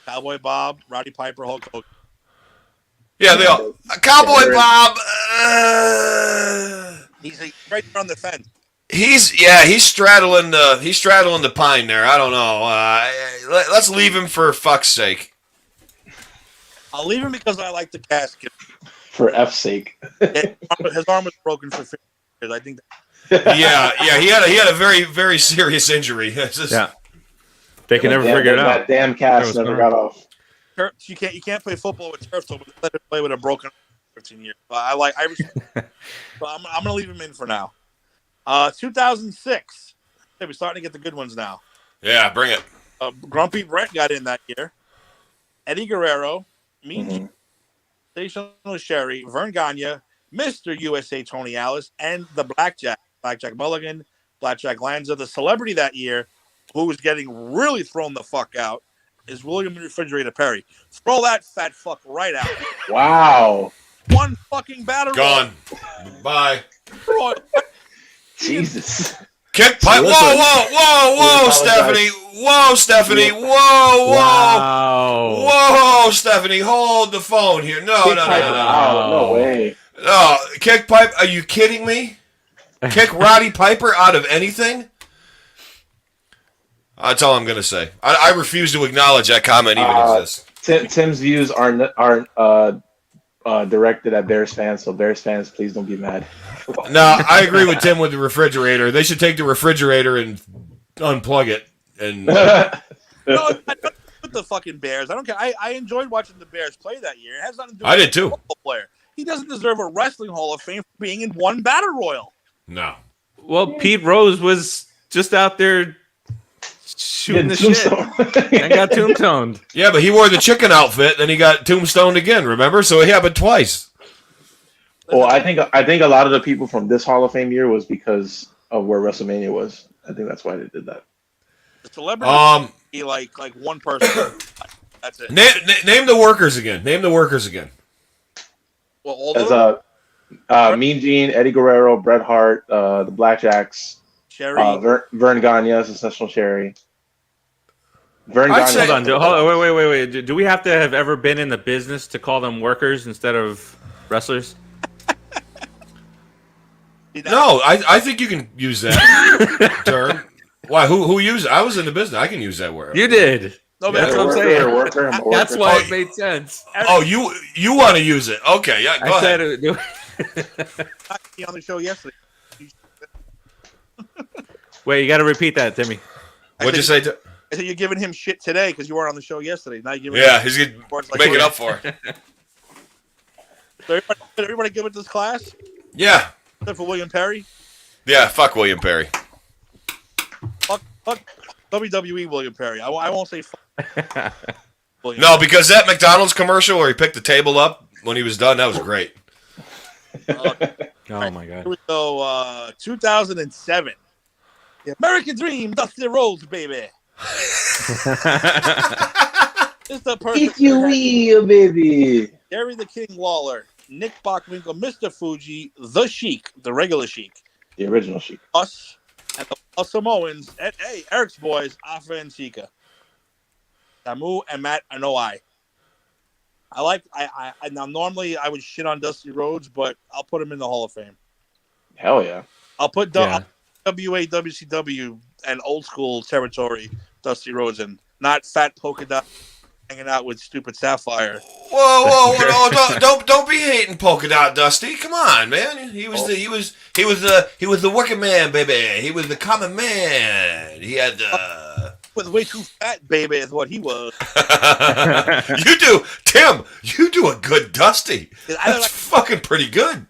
Cowboy Bob, Roddy Piper, Hulk Hogan. Yeah, they all. Cowboy Bob. He's right there on the fence. He's straddling the pine there. I don't know. Let's leave him for fuck's sake. I'll leave him because I like the casket. For F's sake. His arm was broken for 50 years. I think. Yeah. He had a very, very serious injury. Yeah. They can never figure it out. That damn cast never got off. You can't play football with turf toe, but let him play with a broken arm for 15 years. I respect. So I'm gonna leave him in for now. 2006. Hey, we're starting to get the good ones now. Yeah, bring it. Grumpy Brett got in that year. Eddie Guerrero, Mean Sensational Sherry, Vern Gagne, Mr. USA Tony Alice, and the Blackjack Mulligan, Blackjack Lanza. The celebrity that year, who was getting really thrown the fuck out, is William Refrigerator Perry. Throw that fat fuck right out. Wow. One fucking batter. Gone. Bye. Jesus. Kick pipe. Whoa, Stephanie. Whoa, Stephanie. Whoa, Stephanie. Hold the phone here. No. No way. No, kick pipe. Are you kidding me? Kick Roddy Piper out of anything? That's all I'm going to say. I refuse to acknowledge that comment even exists. Tim's views aren't directed at Bears fans, so Bears fans, please don't be mad. No, I agree with Tim with the refrigerator. They should take the refrigerator and unplug it. And no, with the fucking Bears. I don't care. I enjoyed watching the Bears play that year. It has nothing to do with I did too. Football player. He doesn't deserve a wrestling Hall of Fame for being in one battle royal. No. Well, Pete Rose was just out there shooting the shit and got tombstoned. Yeah, but he wore the chicken outfit, then he got tombstoned again, remember? So it happened twice. Well, I think a lot of the people from this Hall of Fame year was because of where WrestleMania was. I think that's why they did that. The celebrity be like one person. That's it. Name the workers again. Well, all those Mean Gene, Eddie Guerrero, Bret Hart, the Blackjacks, Sherry, Vern Gagne, Sensational Sherry. Vern I'd Gagne. say- Hold on. Wait. Do we have to have ever been in the business to call them workers instead of wrestlers? No, I think you can use that term. Why? Who used it? I was in the business. I can use that word. You did. No, That's man, what I'm Worker, saying. worker, I'm a That's worker. why Oh, it made sense. Oh, you want to use it? Okay, yeah. Go I ahead. said it. on the show yesterday. Wait, you got to repeat that, Timmy. What'd you say? I said you're giving him shit today because you weren't on the show yesterday. Now you're giving Yeah, him he's gonna words like make it that. up for it. So everybody good with this class? Yeah, Except for William Perry? yeah. Fuck William Perry. Fuck WWE William Perry. I won't say fuck William. No, because that McDonald's commercial where he picked the table up when he was done, that was great. Oh my god. Here we go. 2007. The American Dream, Dusty Rhodes, baby. It's the perfect. If you will, baby. Gary the King Lawler, Nick Bockwinkel, Mr. Fuji, the Sheik, the regular Sheik, The original Sheik. us, and the Samoans, and hey, Eric's boys, Afa and Sika, Samu and Matt Anoa'i. I now normally I would shit on Dusty Rhodes, but I'll put him in the Hall of Fame. Hell yeah. I'll put Yeah. WA, WCW, and old school territory Dusty Rhodes in, not fat polka dot hanging out with stupid Sapphire. Whoa! Don't be hating polka dot Dusty. Come on, man. He was the working man, baby. He was the common man. He had Was way too fat, baby, is what he was. You do, Tim. You do a good Dusty. I That's fucking pretty good.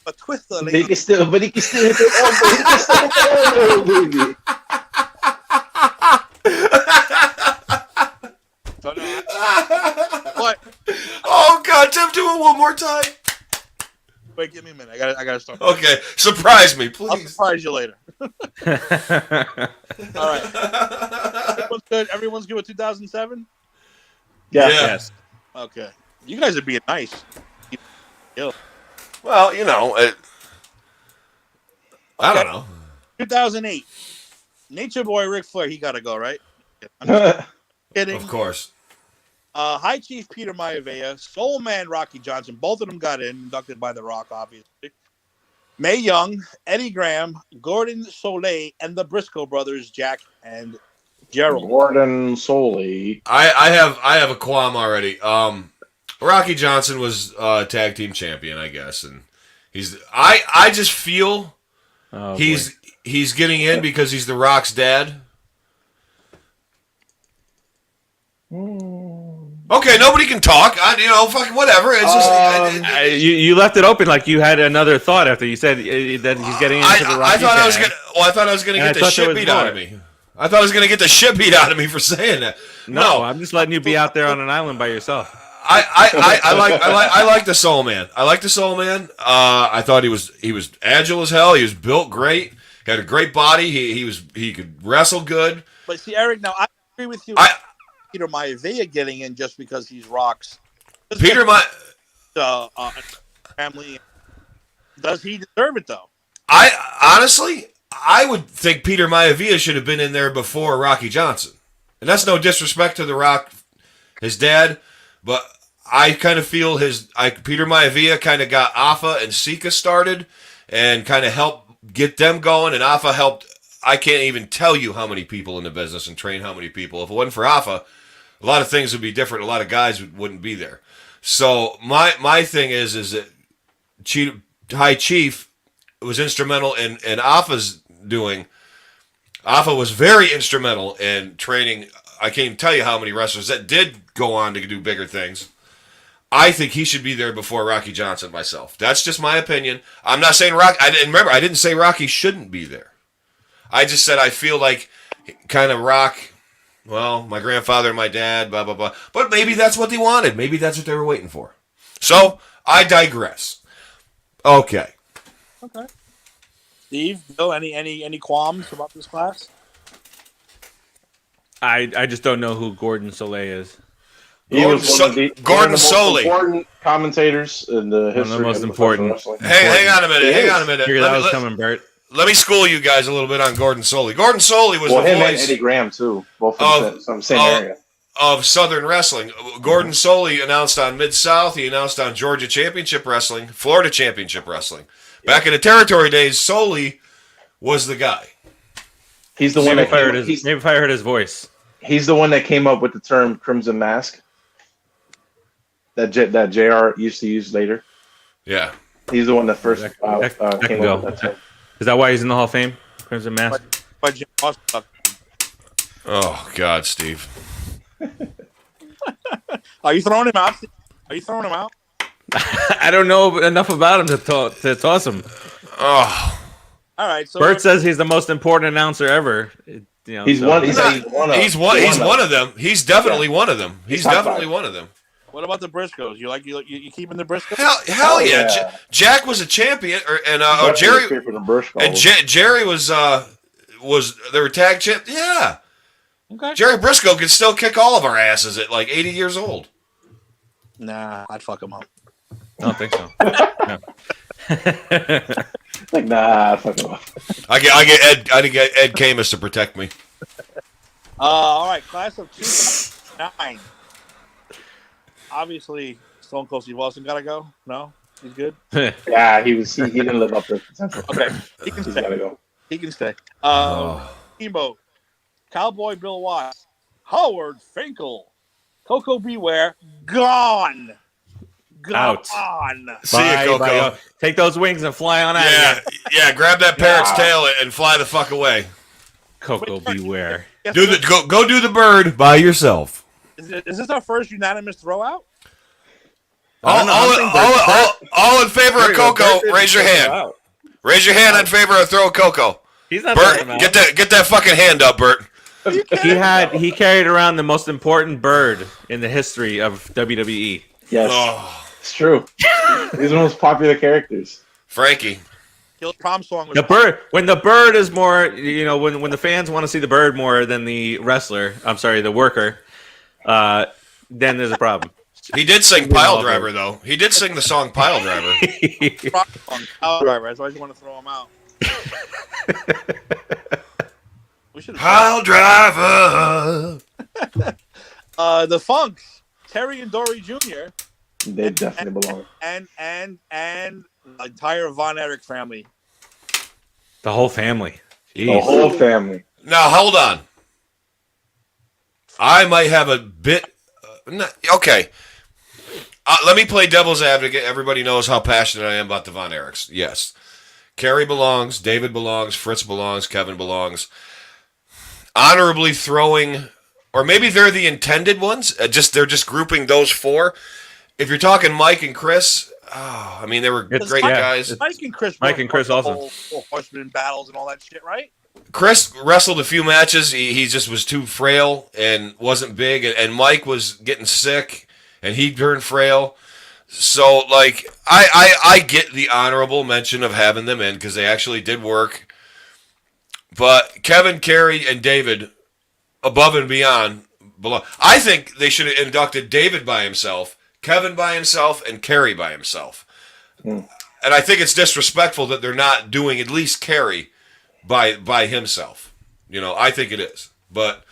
a twister. But he can still hit the elbow. He can still hit the elbow, baby. So, no, but Oh God, Tim, do it one more time. wait, give me a minute. I gotta start. Okay, surprise me, I'll please. surprise you later. All right. Everyone's good with 2007. Yeah. Yes. Okay. You guys are being nice. Well, you know, I don't know. 2008. Nature Boy Ric Flair. He gotta go, right? I'm kidding. Of course. High Chief Peter Maivia, Soul Man Rocky Johnson. Both of them got inducted by The Rock, obviously. Mae Young, Eddie Graham, Gordon Soleil, and the Briscoe brothers, Jack and Gerald. Gordon Soley. I have a qualm already. Rocky Johnson was tag team champion, I guess, and I just feel he's getting in because he's The Rock's dad. Okay, nobody can talk. Fucking whatever. It's just You left it open like you had another thought after you said that he's getting into the Rocky I thought tag. I thought I was gonna And I get the thought there shit was beat out more. of me. I thought I was gonna get the shit beat out of me for saying that. No, I'm just letting you be out there on an island by yourself. I like the Soul Man. I like the Soul Man. I thought he was agile as hell. He was built great. He had a great body. He could wrestle good. But see, Eric, now I agree with you. Peter Maivia getting in just because he's Rock's family. Does he deserve it though? I would think Peter Maivia should have been in there before Rocky Johnson. And that's no disrespect to The Rock, his dad, but I kind of feel Peter Maivia kind of got Afa and Sika started and kind of helped get them going, and Afa helped. I can't even tell you how many people in the business and train how many people. If it wasn't for Afa, a lot of things would be different. A lot of guys wouldn't be there. So my thing is that High Chief was instrumental in Afa's doing. Afa was very instrumental in training. I can't even tell you how many wrestlers that did go on to do bigger things. I think he should be there before Rocky Johnson myself. That's just my opinion. I'm not saying Rocky. I didn't say Rocky shouldn't be there. I just said I feel like kind of Rock. Well, my grandfather and my dad, blah blah blah. But maybe that's what they wanted. Maybe that's what they were waiting for. So I digress. Okay. Steve, Bill, any qualms about this class? I just don't know who Gordon Soleil is. He was one of the Gordon Soley. important commentators in the history most of important. professional wrestling. Hang on a minute. Figure that was coming, Bert. let me school you guys a little bit on Gordon Soley. Gordon Soley was Well, the him and voice Eddie Graham too, both from the same area. of Southern Wrestling. Gordon Soley announced on Mid-South. He announced on Georgia Championship Wrestling, Florida Championship Wrestling. Back in the territory days, Soley was the guy. He's the one that maybe if I heard his voice. He's the one that came up with the term Crimson Mask. That JR used to use later. Yeah. He's the one that first that came can up go. with that term. Is that why he's in the Hall of Fame? Crimson Mask. But Jim Ross sucked. Oh God, Steve. Are you throwing him out? Are you throwing him out? I don't know enough about him to toss him. Oh. All right. So Bert says he's the most important announcer ever. He's one of them. He's definitely one of them. He's definitely one of them. What about the Briscoes? You keeping the Briscoes? Hell yeah. Jack was a champion, Jerry was they were tag champ. Yeah. Okay. Jerry Briscoe could still kick all of our asses at like 80 years old. Nah, I'd fuck him up. I don't think so. No. Like, nah, fuck him up. I get Ed Camus to protect me. All right, class of 2009. Obviously, Stone Cold Steve Austin gotta go. No, he's good. Yeah, he didn't live up to the potential. Okay, he can He's stay. gotta go. He can stay. Steamboat, Cowboy Bill Watts, Howard Finkel, Coco Beware, gone. Out. See ya, Coco. Bye. Take those wings and fly on out. of here. Yeah. Grab that parrot's tail and fly the fuck away. Coco Beware. Go do the bird by yourself. Is this our first unanimous throwout? All in favor of Coco, raise your hand. Raise your hand in favor of throwing Coco. He's not Bert, get that fucking hand up, Bert. He carried around the most important bird in the history of WWE. Yes, it's true. He's one of the most popular characters. Frankie. His prom song was The bird. When the bird is more, when the fans want to see the bird more than the wrestler. I'm sorry, the worker. Then there's a problem. He did sing Pile Driver, though. He did sing the song Pile Driver. prom song, Pile Driver. That's why I just want to throw him out. We should Pile Driver. The Funks, Terry and Dory Jr. They definitely belong. And the entire Von Erich family. The whole family. Jeez. The whole family. Now, hold on. I might have a bit... okay. Let me play devil's advocate. Everybody knows how passionate I am about the Von Erichs. Yes. Kerry belongs. David belongs. Fritz belongs. Kevin belongs. Honorably throwing... Or maybe they're the intended ones. They're just grouping those four. If you're talking Mike and Chris... Oh, I mean, they were great guys. Mike and Chris also. Whole horseman battles and all that shit, right? Chris wrestled a few matches. He just was too frail and wasn't big. And Mike was getting sick, and he turned frail. So, like, I get the honorable mention of having them in because they actually did work. But Kevin, Kerry, and David, above and beyond, belong. I think they should have inducted David by himself, Kevin by himself, and Kerry by himself. And I think it's disrespectful that they're not doing at least Kerry by himself. I think it is. But,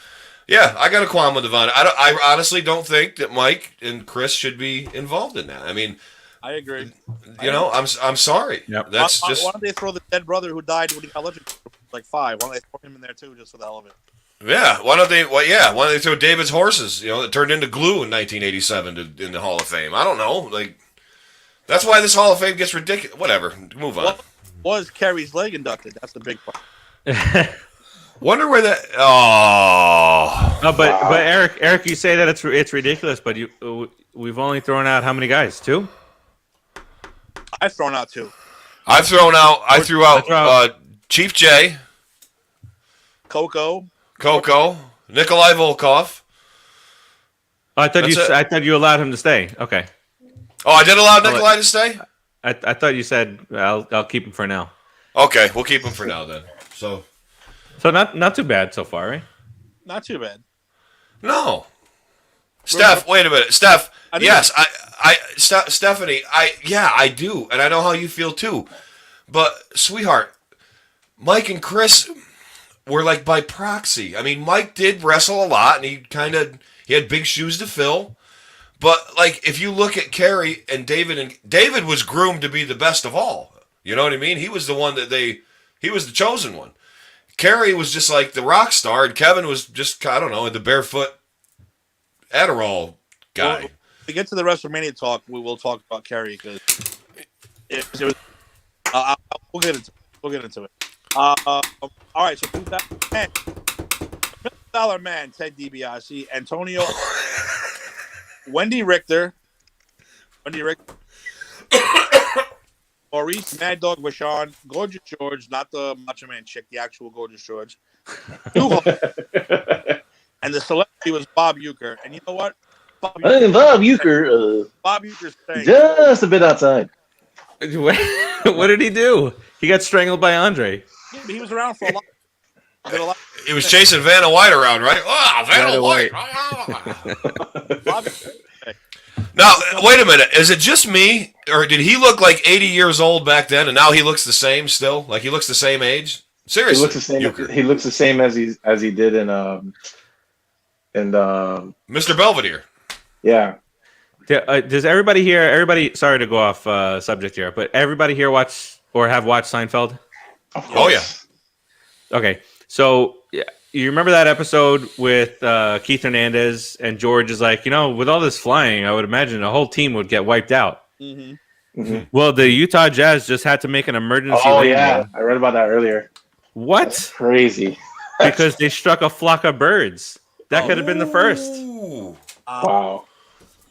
yeah, I got a qualm with the Von. I honestly don't think that Mike and Chris should be involved in that. I mean... I agree. I'm sorry. Yep. That's why just... don't they throw the dead brother who died when he got electrocuted, like 5? Why don't they throw him in there, too, just for the hell of it? Yeah, why don't they throw David's horses, that turned into glue in 1987 in the Hall of Fame? I don't know. Like, that's why this Hall of Fame gets ridiculous. Whatever. Move on. Was Kerry's leg inducted? That's the big part. Wonder where that... Oh. No, but Eric, you say that it's ridiculous, but we've only thrown out how many guys? 2? I've thrown out 2. I threw out Chief J, Coco, Nikolai Volkov. Oh, I thought you allowed him to stay. Okay. Oh, I did allow Nikolai to stay? I thought you said I'll keep him for now. Okay, we'll keep him for now then. So not too bad so far, right? not too bad. No. Steph, wait a minute. Steph, yes, Stephanie, I do, and I know how you feel too. But, sweetheart, Mike and Chris were like by proxy. I mean, Mike did wrestle a lot, and he had big shoes to fill. But like, if you look at Kerry and David was groomed to be the best of all. You know what I mean? He was the one he was the chosen one. Kerry was just like the rock star, and Kevin was just, I don't know, the barefoot Adderall guy. Well, to get to the WrestleMania talk, we will talk about Kerry because it was. We'll get into it. All right, so 2010, $1 Man, Ted DiBiase, Antonio, Wendy Richter, Maurice Mad Dog Vachon, Gorgeous George, not the Macho Man chick, the actual Gorgeous George, and the celebrity was Bob Uecker. And you know what? Bob Uecker's saying just a bit outside. What did he do? He got strangled by Andre. Yeah, he was around for a lot. He was chasing Vanna White around, right? Ah, Vanna White. Bob, Now, wait a minute. Is it just me, or did he look like 80 years old back then, and now he looks the same still? Like he looks the same age? Seriously, He looks the same. Uecker. He looks the same as he did in Mr. Belvedere. yeah. Does everybody here? Everybody, sorry to go off subject here, but everybody here watch or have watched Seinfeld? Oh yeah. Okay, so yeah, you remember that episode with Keith Hernandez and George is like, with all this flying, I would imagine a whole team would get wiped out. Well, the Utah Jazz just had to make an emergency. Oh landing. yeah, I read about that earlier. What? That's crazy. Because they struck a flock of birds. That could have been the first. Ooh. Wow.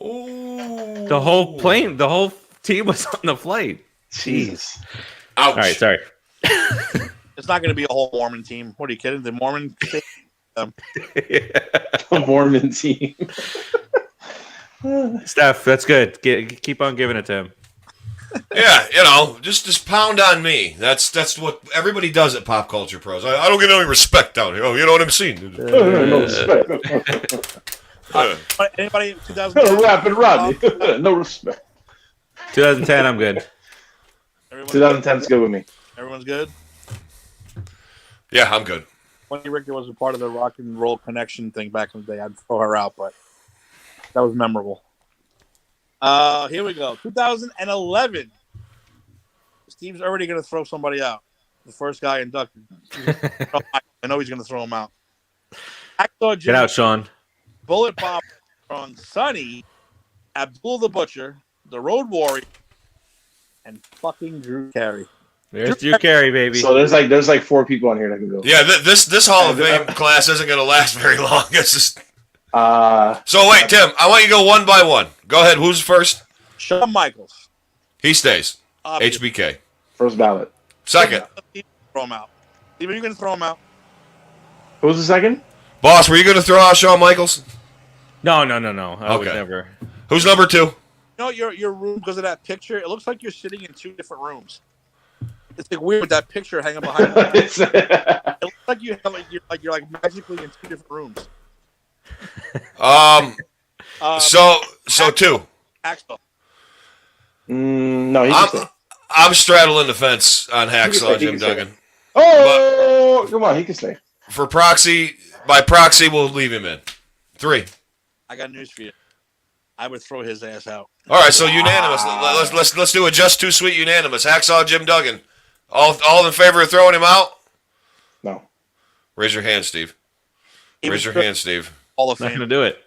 Ooh. The whole plane, the whole team was on the flight. Jeez. Ouch. All right, sorry. it's not going to be a whole Mormon team. What are you kidding? The Mormon team? The Mormon team. Steph, that's good. Keep on giving it to him. Yeah, just pound on me. That's what everybody does at Pop Culture Pros. I don't get any respect down here. Oh, you know what I'm saying? No respect. Anybody? 2010? Rapping Rodney. No respect. 2010, I'm good. 2010 is good with me. Everyone's good. Yeah, I'm good. Wendy Richter was a part of the Rock and Roll Connection thing back in the day. I'd throw her out, but that was memorable. Here we go. 2011. Steve's already going to throw somebody out. The first guy inducted. I know he's going to throw him out. Get out, Sean. Bullet Bob Strong, Sonny, Abdul the Butcher, the Road Warrior, and fucking Drew Carey. There's Drew Carey, baby. So there's like 4 people on here that can go. Yeah, this Hall of Fame class isn't going to last very long. It's just. So wait, Tim, I want you to go one by one. Go ahead. Who's first? Shawn Michaels. He stays. Obviously. HBK. First ballot. Second. Throw him out. Steve, are you going to throw him out? Who was the second? Boss, were you going to throw out Shawn Michaels? No. I would never. Who's number 2? You know your room, because of that picture, it looks like you're sitting in 2 different rooms. It's like weird with that picture hanging behind you. It looks like you're like magically in 2 different rooms. So 2. Axel. No, he can stay. I'm straddling the fence on He can Hacksaw stay, he Jim can stay. Duggan. Oh, come on, he can stay. For proxy, by proxy, we'll leave him in. 3. I got news for you. I would throw his ass out. All right, so unanimous. Let's do a just too sweet unanimous. Hacksaw Jim Duggan. All in favor of throwing him out? No. Raise your hand, Steve. Raise your hand, Steve. Hall of Not Fame. going to do it.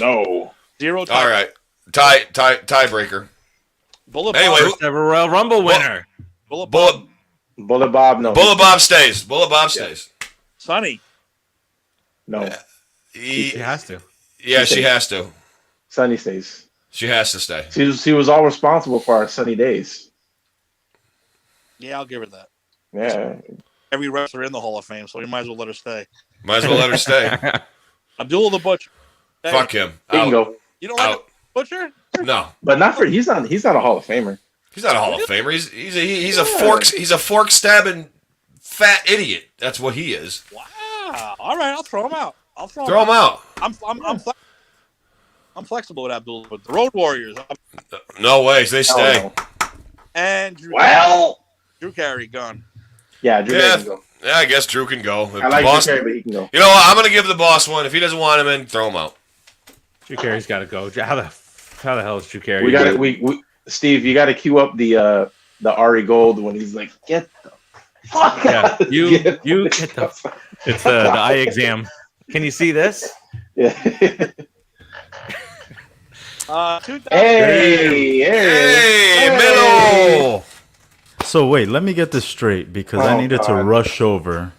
No. 0 time. All right. Tiebreaker. Bullet Anyway, Bob. First ever Royal Rumble winner. Bullet Bob. Bullet Bob, no. Bob stays. Bullet Bob stays. Sonny. No. She has to. Yeah, she has to. Sunny stays. She has to stay. She was all responsible for our sunny days. Yeah, I'll give her that. Yeah. Every wrestler in the Hall of Fame, so we might as well let her stay. Might as well let her stay. Abdul the Butcher. Hey, Fuck him. He can Out. go. You don't like Out. the Butcher? No, But not for he's not a Hall of Famer. he's not a Hall of Famer. He's a fork stabbing fat idiot. That's what he is. Wow. All right, I'll throw him out. Throw him out. I'm flexible with Abdul, but the Road Warriors No ways. They stay. Oh, no. and Drew Well, Carey gone. Yeah, Drew Carey can go. Yeah, I guess Drew can go. I like Drew Carey, but he can go. You know what? I'm going to give the boss one. If he doesn't want him in, throw him out. Drew Carey's got to go. How the hell is Drew Carey? We got we Steve, you got to cue up the Ari Gold when he's like, "Get the fuck out!" You get the. It's the eye exam. Can you see this? Yeah. Hey, middle. So wait, let me get this straight because I needed to rush over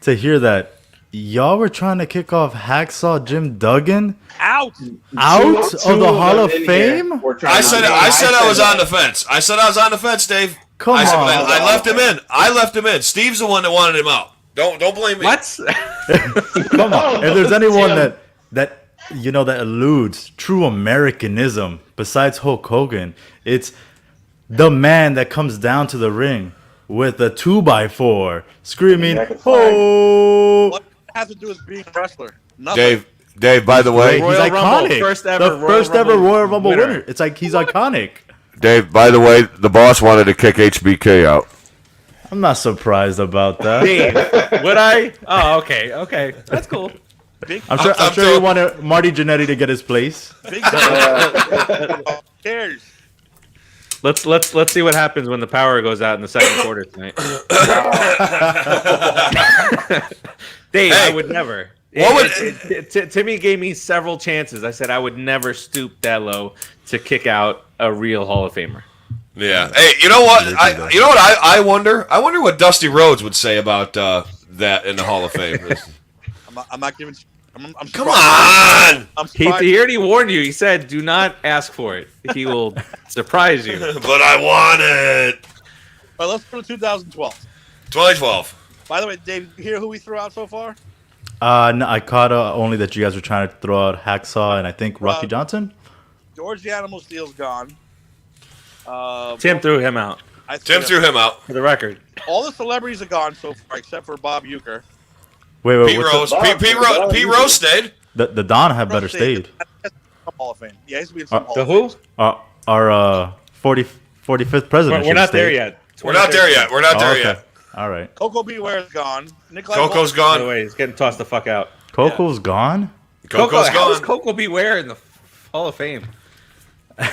to hear that y'all were trying to kick off Hacksaw Jim Duggan Out of the Hall of Fame. I said I was on the fence. I said I was on the fence, Dave. Come on. I left him in. I left him in. Steve's the one that wanted him out. Don't blame me. What? Come on. If there's anyone that eludes true Americanism besides Hulk Hogan, it's the man that comes down to the ring with a 2x4 screaming, "Oh!" What does it have to do with being a wrestler? Nothing. Dave. By the way, He's Royal Rumble, iconic. first ever The first Royal ever Rumble Royal Rumble winner. winner. It's like he's iconic. Dave. By the way, the boss wanted to kick HBK out. I'm not surprised about that. Dave, would I? Oh, okay, that's cool. I'm sure you wanted Marty Jannetty to get his place. Big Who cares? Let's see what happens when the power goes out in the second quarter tonight. Dave, I would never. Timmy gave me several chances. I said I would never stoop that low to kick out a real Hall of Famer. Yeah. Hey, you know what? I wonder. I wonder what Dusty Rhodes would say about that in the Hall of Fame. I'm not giving. I'm Come on! I'm He already warned you. He said, "Do not ask for it. He will surprise you." But I want it. All right, let's go to 2012. 2012. By the way, Dave, you hear who we threw out so far? No, I caught only that you guys were trying to throw out Hacksaw and I think Rocky Johnson. George the Animal Steel's gone. Tim threw him out. Tim threw him out. For the record, All the celebrities are gone so far except for Bob Uecker. Wait, Pete Rose. Pete Rose stayed. The Don had better stayed. Hall of Fame. Yeah, he's been some Hall the of who? Fame. Our 45th president. We're not there yet. We're not there yet. We're not there yet. All right. Coco Beware's gone. Coco's By the gone. way, he's getting tossed the fuck out. Coco's gone? Coco's How is gone. Coco Beware in the Hall of Fame? And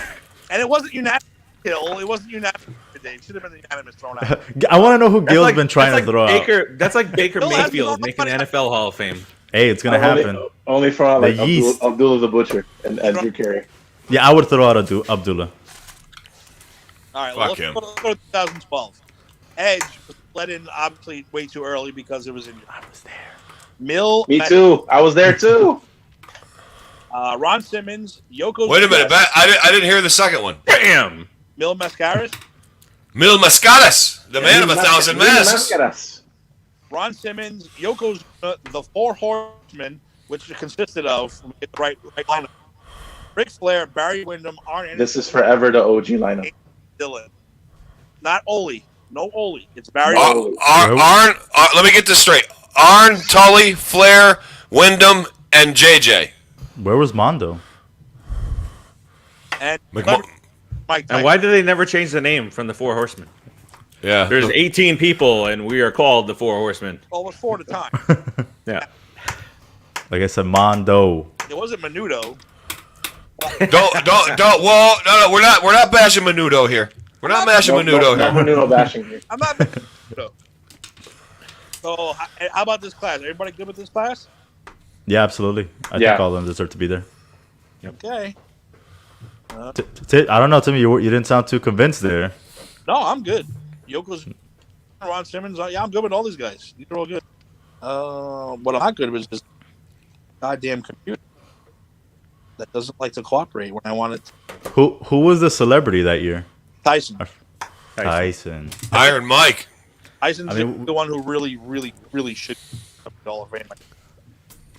it wasn't unanimous. It wasn't unanimous. Dave should have been unanimous thrown out. I want to know who Gil's been trying to throw out. That's like Baker Bill has Mayfield no making the money. NFL Hall of Fame. Hey, it's going to happen. Only for like The yeast. Abdullah the Butcher and Drew Carey. Yeah, I would throw out Abdullah. All right, well, Fuck him. let's go to 2012. Edge was let in obviously way too early because it was injured. I was there. Me too. I was there too. Ron Simmons, Yoko. Wait a minute. I didn't hear the second one. Bam! Mil Mascaras, Mil Mascaras, the man of 1,000 masks. Ron Simmons, Yokozuna, the Four Horsemen, which it consisted of right lineup. Ric Flair, Barry Windham, Arn Anderson. This is forever the OG lineup. Dylan. Not Ole. No Ole. It's Barry. Arn, let me get this straight. Arn, Tully, Flair, Wyndham, and JJ. Where was Mondo? And Mike Tyson. And why did they never change the name from the Four Horsemen? Yeah. There's 18 people, and we are called the Four Horsemen. Well, it was 4 at a time. Yeah. Like I said, Mondo. It wasn't Menudo. Don't. Well, no, we're not bashing Menudo here. We're not bashing Menudo No here. Menudo bashing here. I'm not Menudo. So, how about this class? Everybody good with this class? Yeah, absolutely. I think all of them deserve to be there. Okay. I don't know, Timmy. You didn't sound too convinced there. No, I'm good. Yoko's, Ron Simmons. Yeah, I'm good with all these guys. These are all good. What I'm not good with is this goddamn computer that doesn't like to cooperate when I want it. Who was the celebrity that year? Tyson. Tyson. Iron Mike. Tyson's the one who really, really, really should be the Hall of Fame.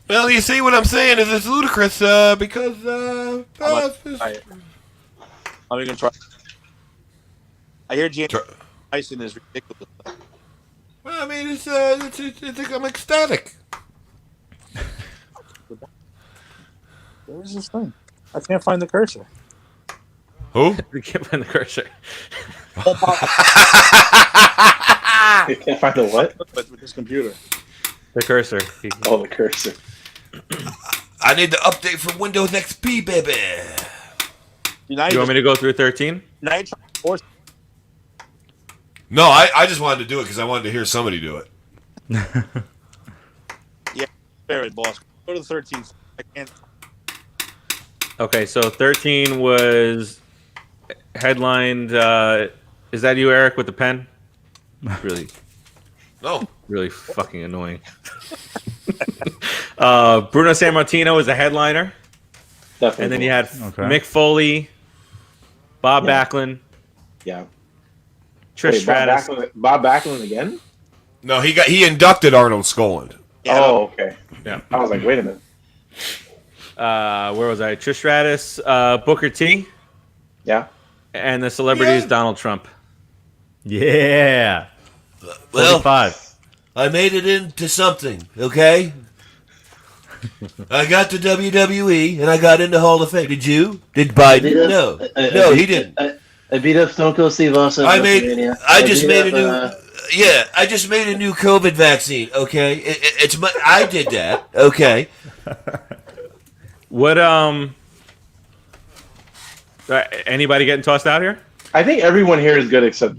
Well, you see what I'm saying is it's ludicrous because. I'm gonna try. I hear James Tyson is ridiculous. Well, I mean, it's I'm ecstatic. Where is this thing? I can't find the cursor. Who? We can't find the cursor. You can't find the what? with this computer. The cursor. Oh, the cursor. I need the update for Windows XP, baby. You want me to go through 13? No, I just wanted to do it because I wanted to hear somebody do it. Yeah, very boss. Go to the 13th. I can't. Okay, so 13 was headlined. Is that you, Eric, with the pen? Really, No. really fucking annoying. Bruno Sammartino was a headliner. Definitely. And then you had Okay. Mick Foley, Bob Backlund, Yeah. Trish Wait, Stratus. Bob Backlund again? No, he inducted Arnold Skoland. Yeah, Oh, okay. Yeah. I was like, wait a minute. Where was I? Trish Stratus, Booker T, Yeah. and the celebrities Yeah. Donald Trump. Yeah. Well, 45. I made it into something, okay? I got to WWE and I got into Hall of Fame. Did you? Did Biden? No. No, he didn't. I beat up Stone Cold Steve Austin. I just beat made a up, new. Yeah, I just made a new COVID vaccine. Okay, it's my. I did that. Okay. What anybody getting tossed out here? I think everyone here is good except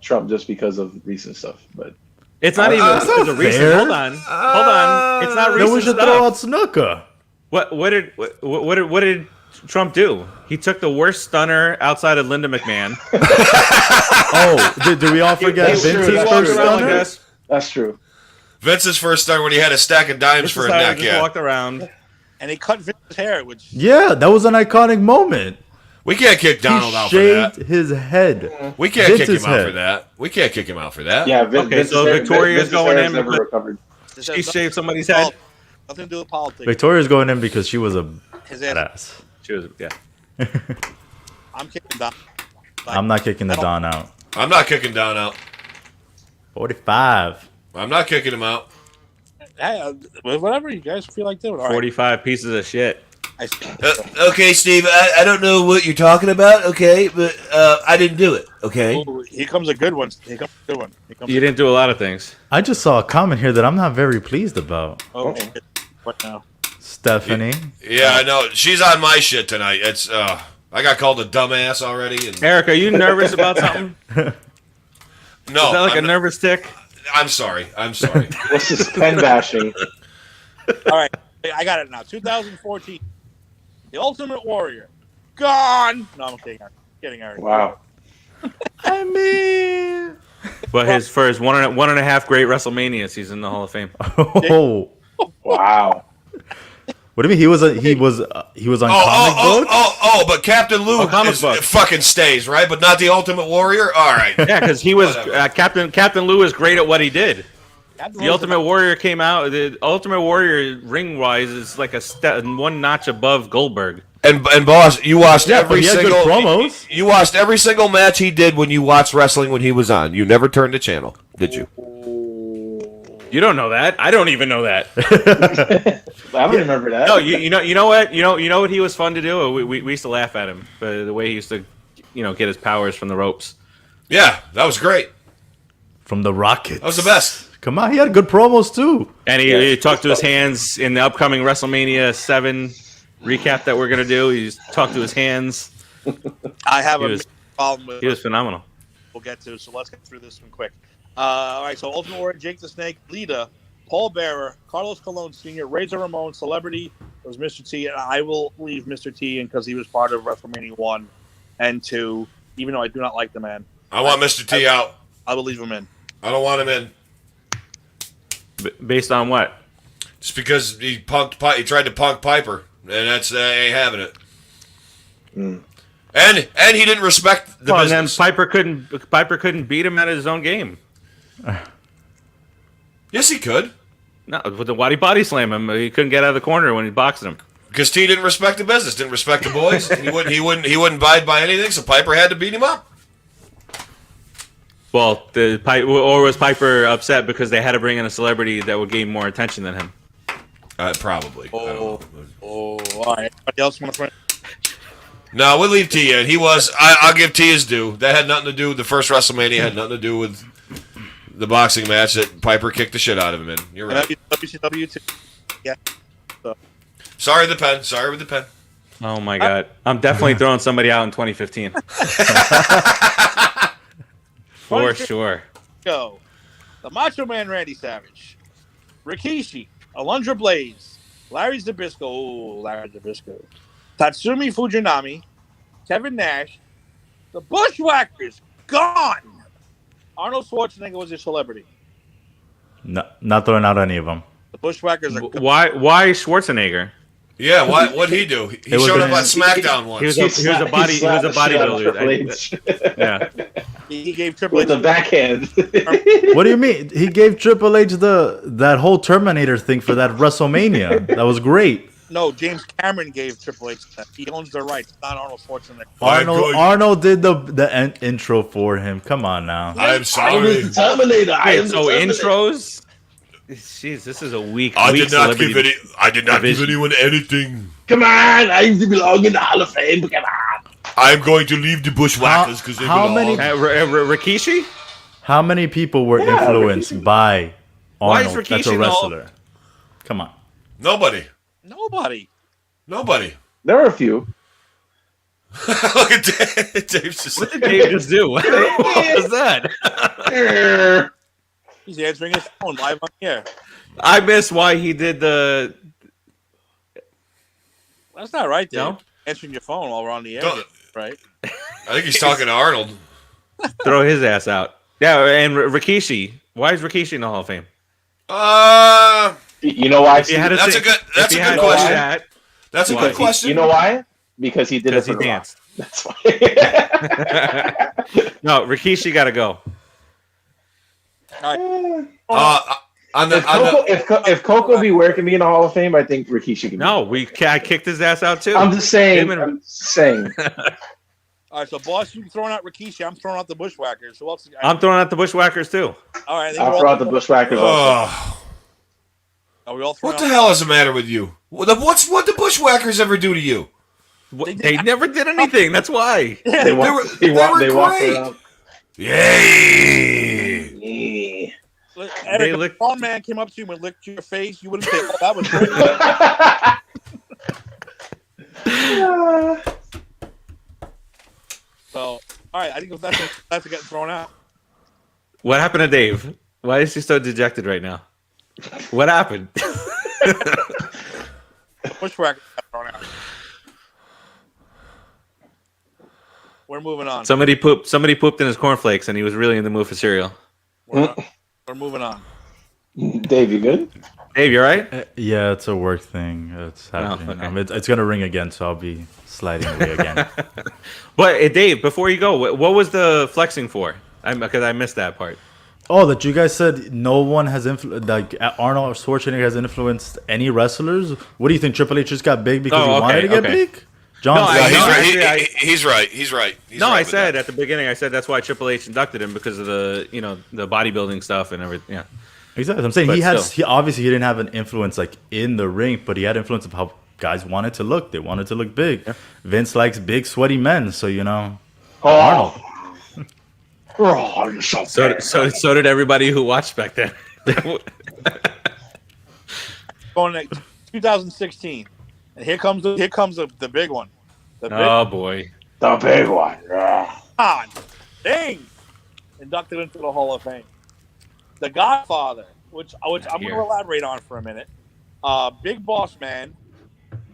Trump just because of recent stuff. But It's not even that's not it's a recent. fair. Hold on. It's not Then recent we should stuff. throw out Snuka. What did Trump do? He took the worst stunner outside of Linda McMahon. Oh, did we all forget That's true, Vince's that's first true. stunner? that's true. Vince's first start when he had a stack of dimes for a neck. Just Yeah, walked around. and he cut Vince's hair, which Yeah, that was an iconic moment. we can't kick Donald He out for that. shaved his head. We can't kick him Vince's out head. for that. We can't kick him out for that. Yeah. Okay, so Victoria's going in Never because- recovered. She shaved somebody's head. nothing to do with politics. Victoria's going in because she was a His ass. badass. She was, yeah. I'm kicking Don. I'm not kicking the Don out. I'm not kicking Don out. 45. I'm not kicking him out. Hey, whatever you guys feel like doing. All right. 45 pieces of shit. Okay, Steve. I don't know what you're talking about. Okay, but I didn't do it. Okay. Ooh, here comes a good one. Here comes a good one. Here comes You didn't do a lot of things. I just saw a comment here that I'm not very pleased about. Oh, shit. What now? Stephanie. Yeah, I know. She's on my shit tonight. It's I got called a dumbass already. And Eric, are you nervous about something? no, Is that like I'm a nervous tick? I'm sorry. I'm sorry. What's this pen bashing? All right, I got it now. 2014, The Ultimate Warrior, gone. No, I'm kidding. Kidding, Eric. Wow. I mean. But for his one and a half great WrestleManias, he's in the Hall of Fame. Oh. Wow. What do you mean he was on comic books? But Captain Lou comic books. fucking stays, right? But not the Ultimate Warrior? All right. Yeah, because he was Whatever. Captain Lou is great at what he did. Captain The Lou- Ultimate Warrior came out. The Ultimate Warrior ring wise is like a one notch above Goldberg. And boss, you watched Yeah, but every he had good single promos. You watched every single match he did when you watched wrestling when he was on. You never turned the channel, did you? You don't know that. I don't even know that. I don't remember that. No, you know what he was fun to do. We used to laugh at him, but the way he used to, get his powers from the ropes. Yeah, that was great. From the Rockets. That was the best. Come on, he had good promos too. And he talked to his hands in the upcoming WrestleMania 7 recap that we're gonna do. He just talked to his hands. I have He a was- problem with. He was phenomenal. We'll get to. So let's get through this one quick. All right. So Ultimate Warrior, Jake the Snake, Lita, Paul Bearer, Carlos Colon Sr., Razor Ramon, Celebrity was Mr. T, and I will leave Mr. T in because he was part of WrestleMania 1 and 2. Even though I do not like the man, I want Mr. T out. I will leave him in. I don't want him in. Based on what? Just because he tried to punk Piper, and that's ain't having it. And he didn't respect the And then business. Piper couldn't beat him at his own game. Yes, he could. No, with the why body slam him, he couldn't get out of the corner when he boxed him. Because T didn't respect the business, didn't respect the boys. He wouldn't abide by anything. So Piper had to beat him up. Well, or was Piper upset because they had to bring in a celebrity that would gain more attention than him? Probably. I don't know. All right. Anybody else want to friend? No, we'll leave T in. He was. I'll give T his due. That had nothing to do with the first WrestleMania. Had nothing to do with the boxing match that Piper kicked the shit out of him in. You're right. WCW too. Yeah. Sorry with the pen. Oh my god, I'm definitely throwing somebody out in 2015 for sure. Go. The Macho Man Randy Savage, Rikishi, Alundra Blaze, Larry Zbyszko, Tatsumi Fujinami, Kevin Nash, the Bushwhackers, gone. Arnold Schwarzenegger was a celebrity. No, not throwing out any of them. The Bushwhackers are Why Schwarzenegger? Yeah, what'd he do? He showed up on SmackDown once. He was a bodybuilder. Yeah. He gave Triple with H the backhand. What do you mean? He gave Triple H that whole Terminator thing for that WrestleMania. That was great. No, James Cameron gave Triple H that. He owns the rights, not Arnold Schwarzenegger. Arnold did the intro for him. Come on now. I'm sorry. Terminator. Intros. Jeez, this is a weak. I weak did not give division. anyone anything. Come on, I belong in the Hall of Fame. Come on. I'm going to leave the Bushwhackers because they how belong. many- Rikishi? How many people were influenced by Why is Arnold? Rikishi That's a wrestler. Come on. Nobody. There are a few. Look at Dave. Dave's just What did Dave just do? What was that? He's answering his phone live on here. I missed why he did the. That's not right, Dave. No? Answering your phone while we're on the air, Don't- right? I think he's talking to Arnold. Throw his ass out. Yeah, and Rikishi. Why is Rikishi in the Hall of Fame? You know why? If you had to That's say- a good. That's if a you had good to say question. that, That's a Why? good question. You know why? Because he did it because for he the Rock. danced. That's why. No, Rikishi got to go. If Coco be working me in the Hall of Fame, I think Rikishi can. No, I kicked his ass out too. I'm just saying. Him and- I'm saying. All right, so boss, you throwing out Rikishi. I'm throwing out the Bushwhackers. Who else? I'm throwing out the Bushwhackers too. All right, I'll throw out the Bushwhackers. Also. Oh, Are we all throwing what the out? hell is the matter with you? What the Bushwhackers ever do to you? They never did anything. That's why. They walked great. around. Yay! Yeah. Eric, They if lick- a grown man came up to you and licked your face, you wouldn't say, "Oh, that was great." So, all right, I think that's getting thrown out. What happened to Dave? Why is he so dejected right now? What happened? Bushwhackers got thrown out. We're moving on. Somebody pooped in his cornflakes, and he was really in the mood for cereal. We're moving on. Dave, you good? Dave, you all right? Yeah, it's a work thing. It's happening. okay. It's gonna ring again, so I'll be sliding away again. But Dave, before you go, what was the flexing for? Because I missed that part. Oh, that you guys said no one has like Arnold Schwarzenegger has influenced any wrestlers. What do you think? Triple H just got big because he wanted to get big? John, No, I- He's no, right. actually, He's right. He's right. He's No, right I with said that. at the beginning. I said that's why Triple H inducted him because of the the bodybuilding stuff and everything. Yeah. exactly. I'm saying But he had. still. He obviously he didn't have an influence like in the ring, but he had influence of how guys wanted to look. They wanted to look big. Yeah. Vince likes big, sweaty men, so Oh, Arnold. Oh, you're so bad. So did everybody who watched back then. Going to 2016, and here comes the big one. The big Oh boy. The big one. Yeah. one. Ding! Inducted into the Hall of Fame. The Godfather, which I'm going to Here. elaborate on for a minute. Big Boss Man,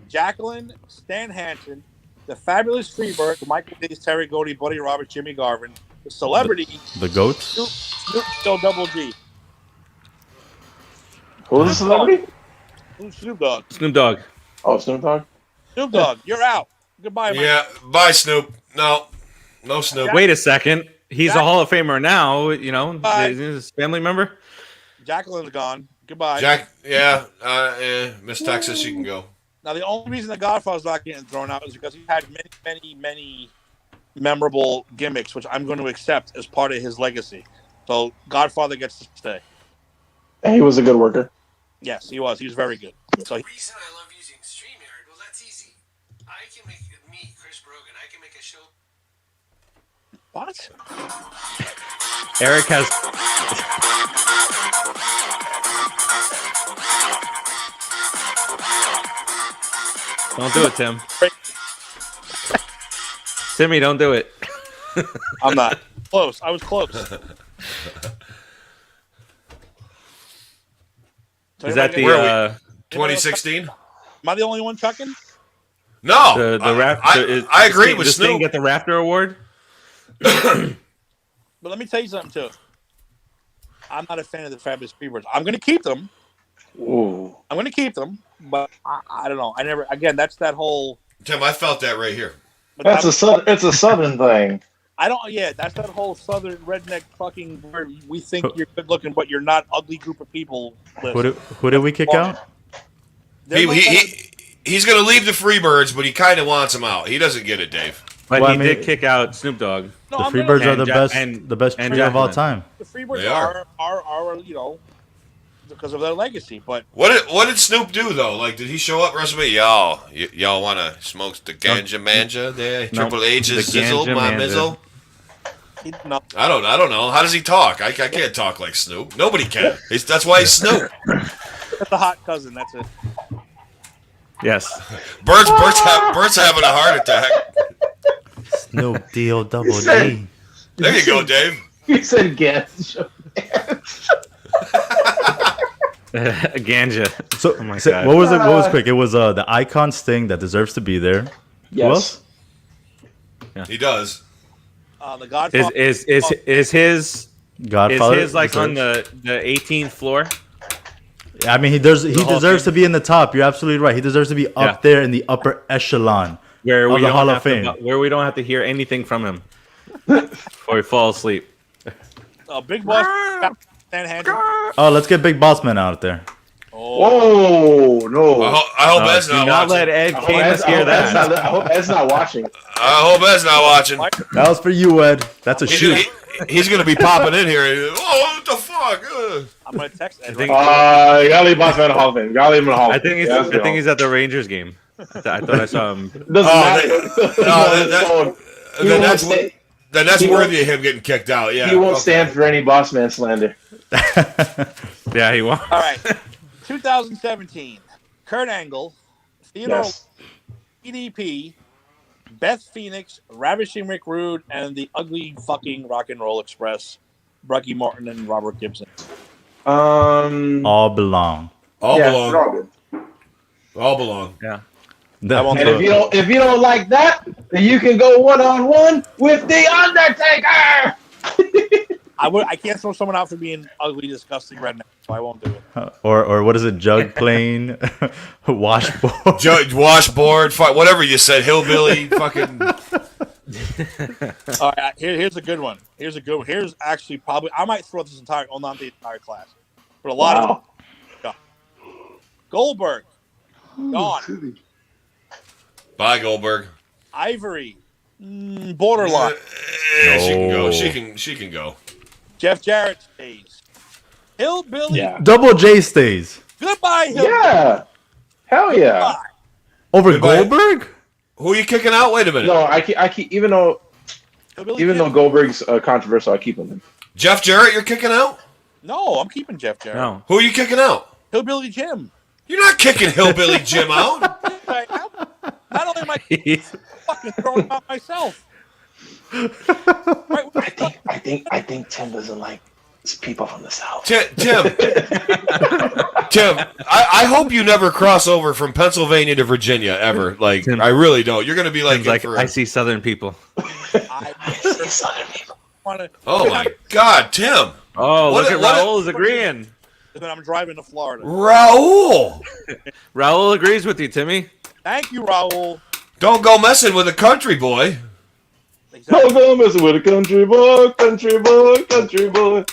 Jacqueline, Stan Hansen, the Fabulous Freebird, Michael D's, Terry Godey, Buddy Robert, Jimmy Garvin, the Celebrity, The goats. Snoop Double G. Who was the celebrity? Who's Snoop Dogg? Snoop Dogg. Oh, Snoop Dogg. Snoop Dogg, you're out. Goodbye, man. Yeah. Bye, Snoop. No Snoop. Wait a second. He's a Jack- Hall of Famer now. Bye. Is his family member. Jacqueline's gone. Goodbye. Jack. Yeah. Miss Texas, you can go. Now, the only reason the Godfather's not getting thrown out is because he had many memorable gimmicks, which I'm going to accept as part of his legacy. So, Godfather gets to stay. He was a good worker. Yes, he was. He was very good. So, The reason I love using StreamYard, well, that's easy. I can make me, Chris Brogan, I can make a show. what? Eric has. Don't do it, Tim. Timmy, don't do it. I'm not close. I was close. Is that the Where are we? 2016? Am I the only one chucking? No, the rap? I agree with Does Sting Snoop. get the Raptor Award? But let me tell you something too. I'm not a fan of the Fabulous Freebirds. I'm going to keep them. Ooh. I'm going to keep them, but I don't know. I never. Again, that's that whole. Tim, I felt that right here. But It's a southern thing. I don't. Yeah, that's that whole southern redneck fucking. Where we think you're good looking, but you're not. Ugly group of people. List. Who did we kick out? He's going to leave the Freebirds, but he kind of wants them out. He doesn't get it, Dave. But Well, he I mean- did kick out Snoop Dogg. No, The I'm Freebirds gonna- are the And best, and- the best and trio of all Jackman. time. The Freebirds They are you know because of their legacy, but What did Snoop do though? Like, did he show up WrestleMania? Y'all want to smoke the ganja manja there? No, Triple H's the sizzle, ganja my manja. mizzle. no. I don't know. How does he talk? I can't talk like Snoop. Nobody can. That's why he's Snoop. The hot cousin. That's it. Yes. Bert's having a heart attack. Snoop D-O-double-G. said- There you go, Dave. You said gas. Ganja. So, Oh my so God. what was it? What was quick? It was the icon Sting that deserves to be there. Who Yes. else? He does. The Godfather. Is his Godfather. like on deserves. the 18th floor? I mean, he deserves Hall to be in the top. You're absolutely right. He deserves to be up Yeah. there in the upper echelon Where of we the don't Hall of have to, Fame. where we don't have to hear anything from him, or he falls asleep. Big Boss. Stan Hansen. Oh, let's get Big Boss Man out there. Whoa, no. I hope Ed's Do not not watching. let Ed I hope Camus Ed's- I hear hope Ed's that. not- I hope Ed's not watching. I hope Ed's not watching. That was for you, Ed. That's a shoot. He's going to be popping in here. Oh, what the fuck? I'm gonna text Ed. I think- Right You gotta leave Boss Man in the Hall of Fame. You gotta leave him in the Hall of I Fame. think he's at the Rangers game. I thought I saw him. Doesn't matter. Then that's stay- then that's he worthy of him getting kicked out. Yeah, He won't okay. stand for any Boss Man slander. Yeah, he won. All right. 2017. Kurt Angle, Theodore, Yes. EDP, Beth Phoenix, Ravishing Rick Rude, and the ugly fucking Rock and Roll Express, Bucky Morton and Robert Gibson. All belong. All yeah, belong. they're all good. All belong. Yeah. won't And if you don't like that, then you can go 1-on-1 with the Undertaker. I can't throw someone out for being ugly, disgusting redneck, so I won't do it. Or what is it? Jug plane, washboard. Washboard, whatever you said, hillbilly, fucking. All right, here's a good one. Here's actually probably I might throw this entire, well, not the entire class, but a lot of them. Goldberg, gone. Bye, Goldberg. Ivory, borderline. She can go. No. She can go. Jeff Jarrett stays. Hillbilly. Yeah. Double J stays Goodbye, Hillbilly. Yeah. Hell yeah. Goodbye. over Goodbye. Goldberg. Who are you kicking out? Wait a minute. No, I keep even though Hillbilly Jim. Goldberg's controversial, I keep him in. Jeff Jarrett, you're kicking out? No, I'm keeping Jeff Jarrett. No. Who are you kicking out? Hillbilly Jim. You're not kicking Hillbilly Jim out. Not only am I fucking throwing him out myself. Right, I think Tim doesn't like people from the South. Tim, I hope you never cross over from Pennsylvania to Virginia ever. Like, Tim. I really don't. You're going to be like, Tim's like, for- I see Southern people. I want to. oh my God, Tim. Oh, What- look at what- Raul is agreeing. When I'm driving to Florida. Raul. Raul agrees with you, Timmy. Thank you, Raul. Don't go messing with a country boy. Exactly. Don't go messing with a country boy, country boy, country boy.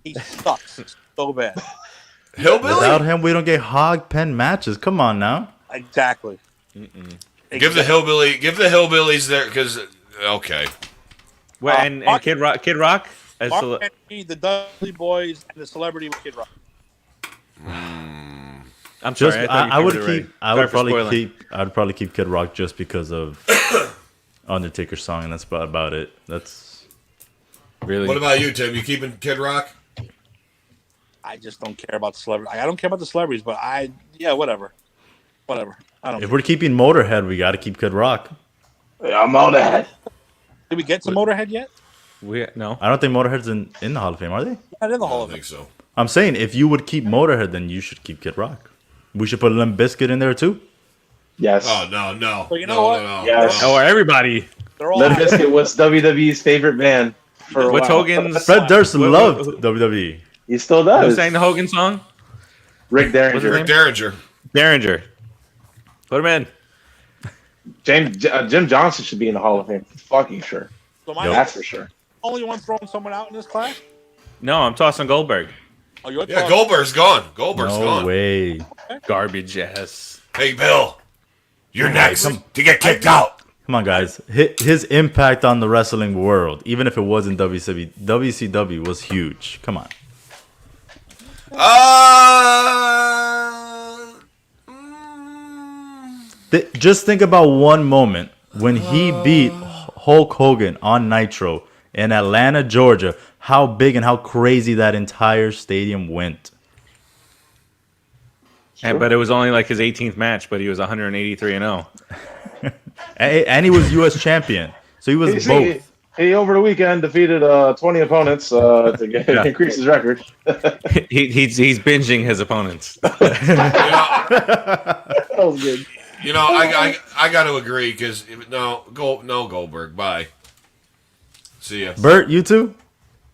He sucks so bad. Hillbilly? Without him, we don't get hog pen matches. Come on now. Exactly. Give the hillbillies there, because, okay. Well, and Mark- Kid Rock as Mark Henry, the Dudley Boys, and the Celebrity with Kid Rock. I'm sorry. Just I, thought you I would covered it already. keep. I Sorry would for probably spoiling. keep. I'd probably keep Kid Rock just because of Undertaker's song, and that's about it. That's Really? What about you, Tim? You keeping Kid Rock? I just don't care about the celebrities. I don't care about the celebrities, but whatever. Whatever. I don't If care. we're keeping Motorhead, we got to keep Kid Rock. I'm out ahead. Did we get to Motorhead yet? No. I don't think Motorhead's in the Hall of Fame, are they? Not in the I Hall don't of Fame. think so. I'm saying if you would keep Motorhead, then you should keep Kid Rock. We should put Limp Bizkit in there too. Yes. Oh no. Well, you know no, what? No, Yes. Oh, everybody. They're all Limp Bizkit was WWE's favorite band for a What's while. Hogan's? Fred Durst What- loved what- WWE. He still Who does. sang the Hogan song? Rick What's his Derringer. name? Rick Derringer. Derringer. Put him in. Jim Johnson should be in the Hall of Fame. Fucking sure. So am I That's for sure. the only one throwing someone out in this class? No, I'm tossing Goldberg. Oh, you're Yeah, talking- Goldberg's gone. Goldberg's No gone. way. Garbage ass. Hey, Bill. You're next come- to get kicked out. Come on, guys. His impact on the wrestling world, even if it wasn't WCW, was huge. Come on. Just think about one moment when he beat Hulk Hogan on Nitro in Atlanta, Georgia. How big and how crazy that entire stadium went. But it was only like his 18th match, but he was 183-0. And he was U.S. champion, so he was both. He over the weekend defeated 20 opponents to increase his record. He's binging his opponents. That was good. You know, I got to agree because no Goldberg. Bye. See ya. Bert, you too?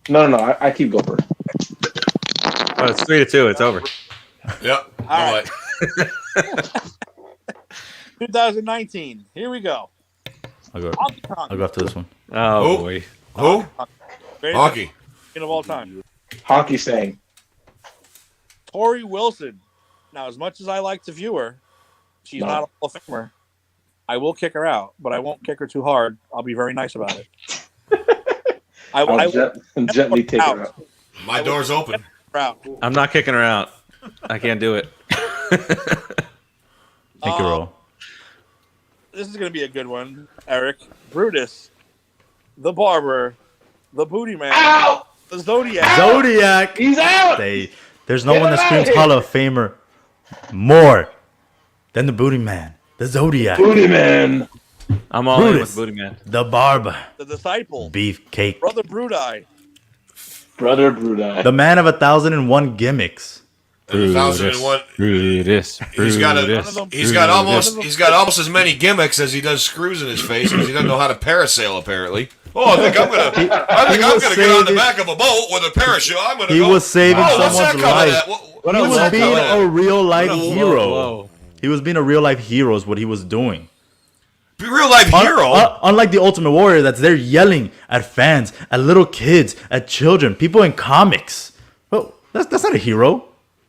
No. I keep Goldberg. Oh, it's 3-2. It's over. Yep. All right. Bye. 2019. Here we go. I'll go Honky after this one. Oh, Who? boy. Who? Greatest Hockey. champion of all time. Honky saying. Tori Wilson. Now, as much as I like to view her, she's not a Hall of Famer. I will kick her out, but I won't kick her too hard. I'll be very nice about it. I I'll will gently take her out. My door's open. kick her out. I'm not kicking her out. I can't do it. Thank you, Ro. This is going to be a good one, Eric. Brutus, the Barber, the Booty Man, the Zodiac. Zodiac. He's out. There's no Get one that him screams out. Hall of Famer more than the Booty Man, the Zodiac, Booty man. I'm all in Brutus. with Booty Man. the Barber, The Disciple, Beefcake, Brother Brudai, Brother Brudai. the man of 1,001 gimmicks. 1,001. Brutus. He's got Brutus. he's got almost as many gimmicks as he does screws in his face because he doesn't know how to parasail apparently. Oh, I think I'm gonna get on the saving- back of a boat with a parachute. I'm gonna He go. was saving Oh, what's that someone's color? life. That? What He was was that being color? a real life hero. Whoa. He was being a real life hero is what he was doing. Real life hero. Unlike the Ultimate Warrior that's there yelling at fans, at little kids, at children, people in comics. Well, that's not a hero.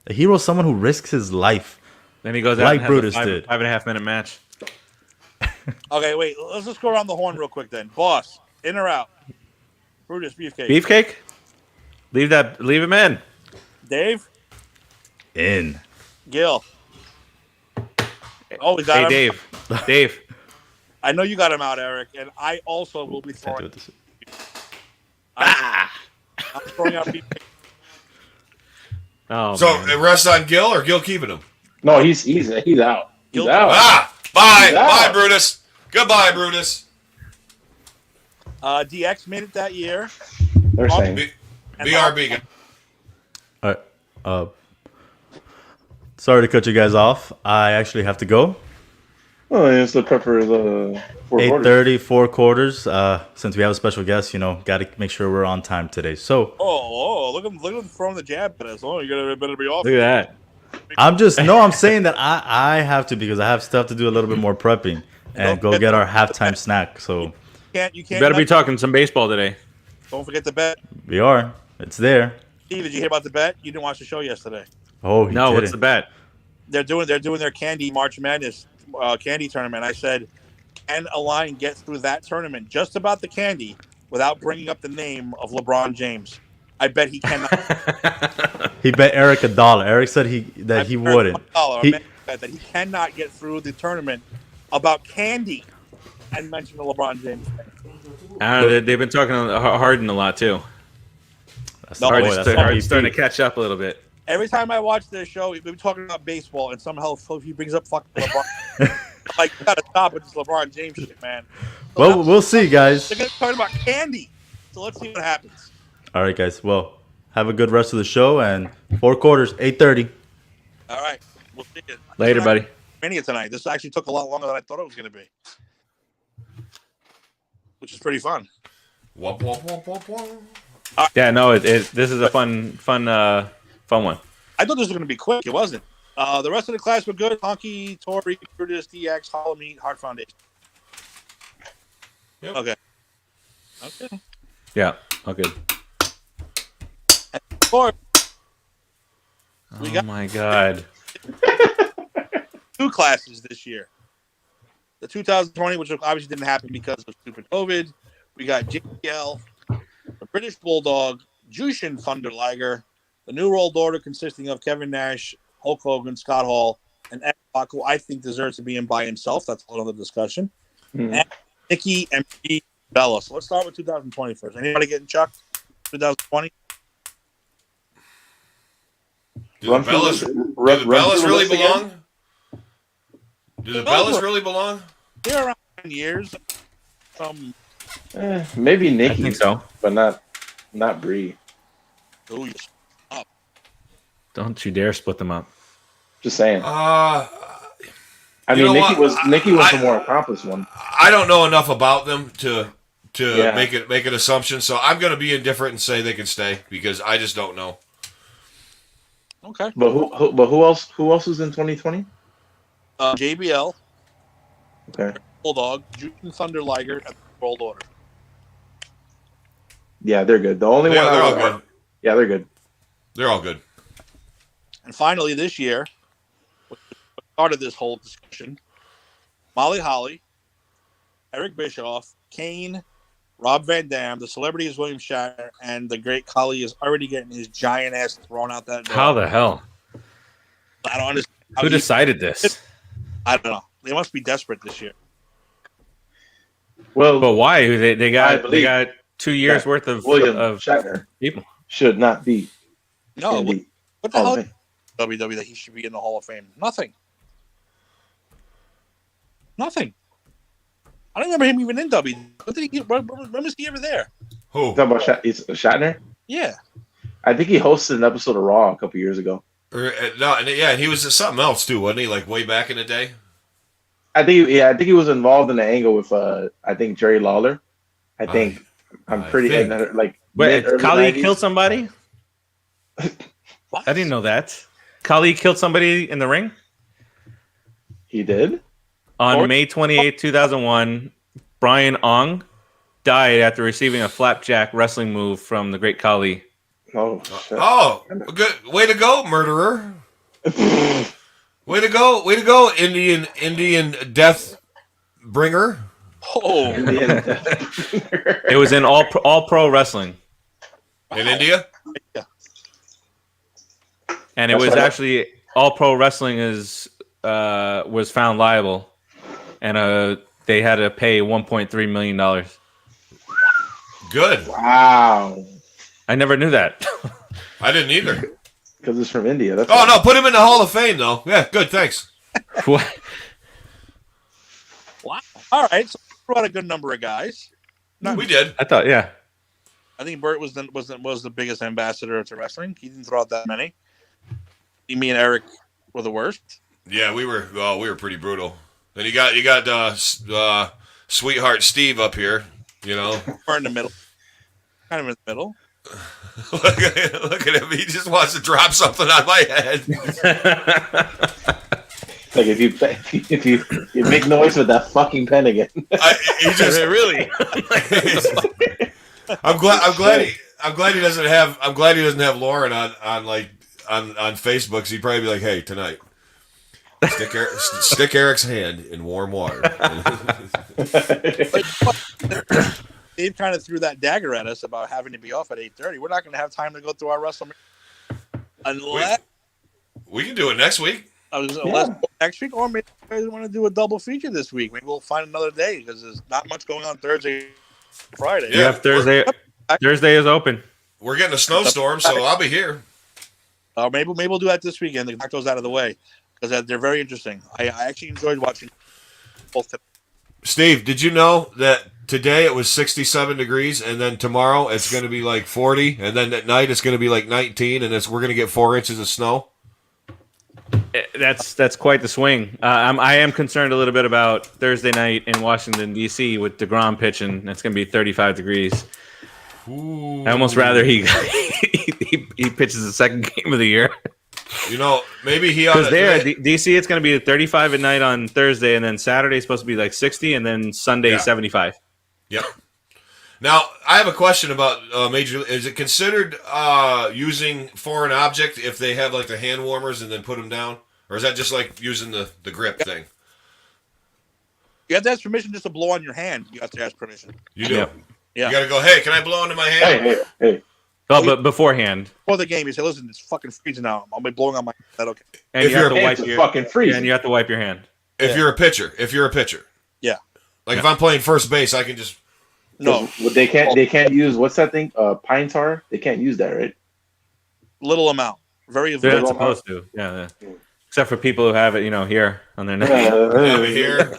A hero is someone who risks his life. Then he goes out Like and has Brutus a did. 5.5 minute match. Okay, wait. Let's just go around the horn real quick then. Boss, in or out? Brutus, Beefcake. Beefcake? Leave him in. Dave, In. Gil. Oh, we got Hey, him. Dave. Dave. I know you got him out, Eric, and I also will be Can't do throwing. it this- I'm throwing out Beefcake. Oh, So man. it rests on Gil or Gil keeping him? No, he's out. He's out. Bye, Yeah. bye, Brutus. Goodbye, Brutus. DX made it that year. They're saying. BRB. All right. Sorry to cut you guys off. I actually have to go. Oh, it's the prep for the 8:30, 4 quarters. Since we have a special guest, got to make sure we're on time today. So Look at him throwing the jab at us. Oh, you better be off. Look at that. I'm saying that I have to because I have stuff to do a little bit more prepping and go get our halftime snack. So You can't. You better be talking some baseball today. Don't forget the bet. we are. It's there. Steve, did you hear about the bet? You didn't watch the show yesterday. Oh, he No, didn't. what's the bet? They're doing their Candy March Madness candy tournament. I said, can a line get through that tournament just about the candy without bringing up the name of LeBron James? I bet he cannot. He bet Eric $1. Eric said that he wouldn't. I He- bet that he cannot get through the tournament about candy. and mention the LeBron James thing. They've been talking on Harden a lot too. That's No, the boy, boy, that's that's the Harden's starting MVP. to catch up a little bit. Every time I watch their show, we've been talking about baseball, and somehow he brings up fucking LeBron. I'm like, you gotta stop with this LeBron James shit, man. So Well, we'll see, guys. they're gonna be talking about candy. So let's see what happens. All right, guys. Well, have a good rest of the show and 4 quarters, 8:30. All right, we'll see you Later, buddy. Mania tonight. This actually took a lot longer than I thought it was gonna be, which is pretty fun. Womp, womp, womp, womp, womp. Yeah, no, this is a fun one. I thought this was going to be quick. It wasn't. The rest of the class were good. Honky, Tori, Brutus, DX, Hollow Meat, Heart Foundation. Yep. Okay. Yeah, okay. Or Oh my god. 2 classes this year. The 2020, which obviously didn't happen because of stupid COVID. We got JPL, the British Bulldog, Jushin Thunder Liger, the New World Order consisting of Kevin Nash, Hulk Hogan, Scott Hall, and X-Pac, who I think deserves to be in by himself. That's another discussion. And Nikki and Brie Bella. So let's start with 2020 first. Anybody getting chucked? 2020? Do the Bellas really belong? Do the Bellas really belong? They're around 10 years. Maybe Nikki, I think so. but not Bree. Oh, yes. Don't you dare split them up. Just saying. I I you mean, know Nikki was I- the more accomplished one. I don't know enough about them to Yeah. make an assumption, so I'm going to be indifferent and say they can stay because I just don't know. Okay. But who else? Who else was in 2020? JBL, Okay. Bulldog, Jushin Thunder Liger, and the World Order. Yeah, they're good. The only Yeah, one. they're all good. Yeah, they're good. They're all good. And finally, this year, what started this whole discussion, Molly Holly, Eric Bischoff, Kane, Rob Van Dam, the celebrity is William Shatner, and the great Khali is already getting his giant ass thrown out that door. How the hell? I don't understand. how Who he- decided this? I don't know. They must be desperate this year. Well, But why? They I got believe 2 years that worth of William of Shatner people. should not be No, in what, the what the Hall hell of is Fame. WWE that he should be in the Hall of Fame? Nothing. Nothing. I don't remember him even in WWE. When did he get? When was he ever there? Who? Talking about Shatner? Yeah. I think he hosted an episode of Raw a couple years ago. No, and yeah, and he was something else too, wasn't he? Like way back in the day. I think he was involved in the angle with I think Jerry Lawler. I'm think. like Wait, mid-early Khali 90s. killed somebody? What? I didn't know that. Khali killed somebody in the ring? He did. On May 28, 2001, Brian Ong died after receiving a flapjack wrestling move from the great Khali. Oh, shit. Oh, good way to go, murderer! Way to go, Indian death bringer. Oh, It was in all pro wrestling, In India? and it That's was right. actually all pro wrestling was found liable, and they had to pay $1.3 million. Good. Wow. I never knew that. I didn't either. Because it's from India. That's Oh no, put him in the Hall of Fame though. Yeah, good, thanks. What? wow. All right. So we brought a good number of guys. We did. I thought, yeah. I think Burt was the biggest ambassador to wrestling. He didn't throw out that many. Me and Eric were the worst. Yeah, we were pretty brutal. Then you got sweetheart Steve up here. You know, We're in the middle. Kind of in the middle. look at him. He just wants to drop something on my head. like if you make noise with that fucking pen again. He just Really? I'm glad he doesn't have Lauren on Facebook. So he'd probably be like, "Hey, tonight, stick Eric's hand in warm water." Dave kind of threw that dagger at us about having to be off at 8:30. We're not going to have time to go through our WrestleMania unless We can do it next week. Let's go next week, or maybe you guys want to do a double feature this week. Maybe we'll find another day because there's not much going on Thursday, Friday. You have Thursday. Thursday is open. We're getting a snowstorm, so I'll be here. Maybe we'll do that this weekend to knock those out of the way because they're very interesting. I actually enjoyed watching both. Steve, did you know that today it was 67 degrees, and then tomorrow it's going to be like 40, and then at night it's going to be like 19, and we're going to get 4 inches of snow? That's quite the swing. I am concerned a little bit about Thursday night in Washington, D.C. with DeGrom pitching. It's going to be 35 degrees. Ooh. I almost rather he pitches the second game of the year. Maybe he ought to. Because DC, it's going to be 35 at night on Thursday, and then Saturday is supposed to be like 60, and then Sunday 75. Yep. Now, I have a question about Major. Is it considered using foreign object if they have like the hand warmers and then put them down, or is that just like using the grip thing? You have to ask permission just to blow on your hand. You have to ask permission. You do. Yeah. You got to go. Hey, can I blow into my hand? Hey. Oh, but beforehand. Before the game, you say, "Listen, it's fucking freezing out. I'll be blowing on my." Is that okay? And If you have you're to wipe fucking freezing. and you have to wipe your hand. If you're a pitcher. Yeah. Like if I'm playing first base, I can just. No, They can't use what's that thing? Pine tar. They can't use that, right? little amount. Very They're little not supposed to. Yeah. Except for people who have it, here on their neck. Have it here.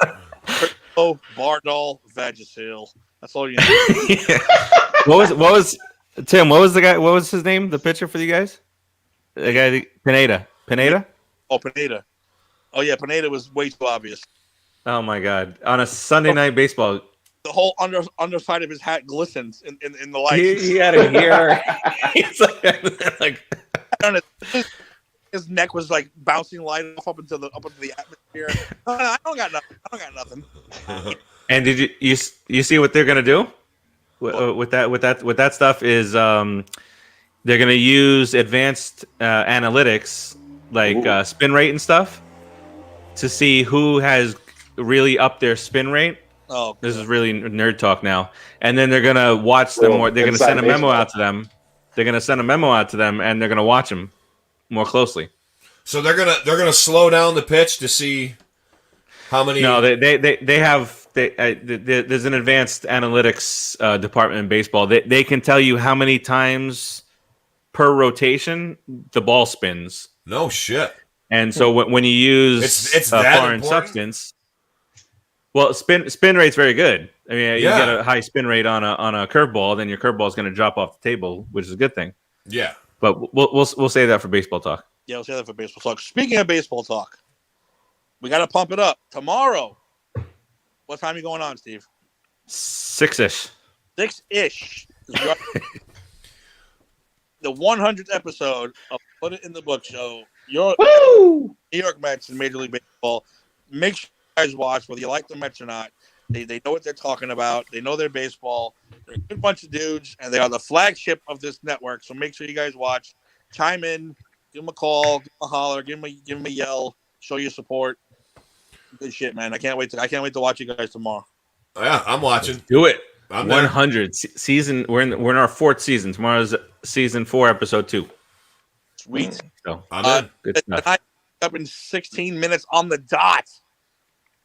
Oh, Bardol, Vagisil. That's all you need. What was Tim? What was the guy? What was his name? The pitcher for you guys? The guy Pineda. Oh, Pineda. Oh yeah, Pineda was way too obvious. Oh my God! On a Sunday night baseball, The whole underside of his hat glistens in the light. he had a hair. It's like I don't know. His neck was like bouncing light off up into the atmosphere. I don't got nothing. And did you see what they're gonna do with that stuff is they're gonna use advanced analytics like spin rate and stuff to see who has really upped their spin rate. Oh, this is really nerd talk now. And then they're gonna watch them more. They're gonna send a memo out to them. They're gonna send a memo out to them, and they're gonna watch them more closely. So they're gonna slow down the pitch to see how many. No, they have. There's an advanced analytics department in baseball. They can tell you how many times per rotation the ball spins. No shit. And so when you use it's a that foreign important? substance, well, spin rate's very good. I mean, you get a high spin rate on a curveball, then your curveball is going to drop off the table, which is a good thing. Yeah. But we'll save that for baseball talk. yeah, we'll say that for baseball talk. Speaking of baseball talk, we got to pump it up tomorrow. What time are you going on, Steve? 6-ish. 6-ish. The 100th episode of Put It in the Book Show. Your New York Mets in Major League Baseball. Make sure you guys watch, whether you like the Mets or not. They know what they're talking about. They know their baseball. They're a good bunch of dudes, and they are the flagship of this network. So make sure you guys watch. Chime in. Give them a call. Give them a holler. Give them a yell. Show your support. Good shit, man. I can't wait to watch you guys tomorrow. Yeah, I'm watching. Do it. I'm there. 100 season. We're in our 4th season. Tomorrow's season 4, episode 2. Sweet. So I'm in. good stuff. Tonight, up in 16 minutes on the dot.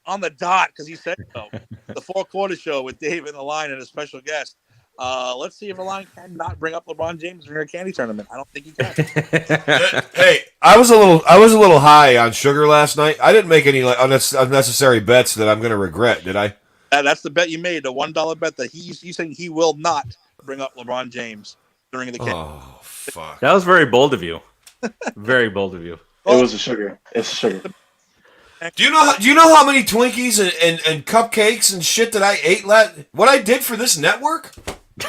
On the dot, because he said so. The 4-quarter show with Dave in the line and a special guest. Let's see if Alon cannot bring up LeBron James in a candy tournament. I don't think he can. Hey, I was a little high on sugar last night. I didn't make any unnecessary bets that I'm going to regret, did I? That's the bet you made, the $1 bet that he's saying he will not bring up LeBron James during the candy. Oh, fuck. That was very bold of you. Very bold of you. It was a sugar. It's a sugar. Do you know how many Twinkies and cupcakes and shit that I ate what I did for this network?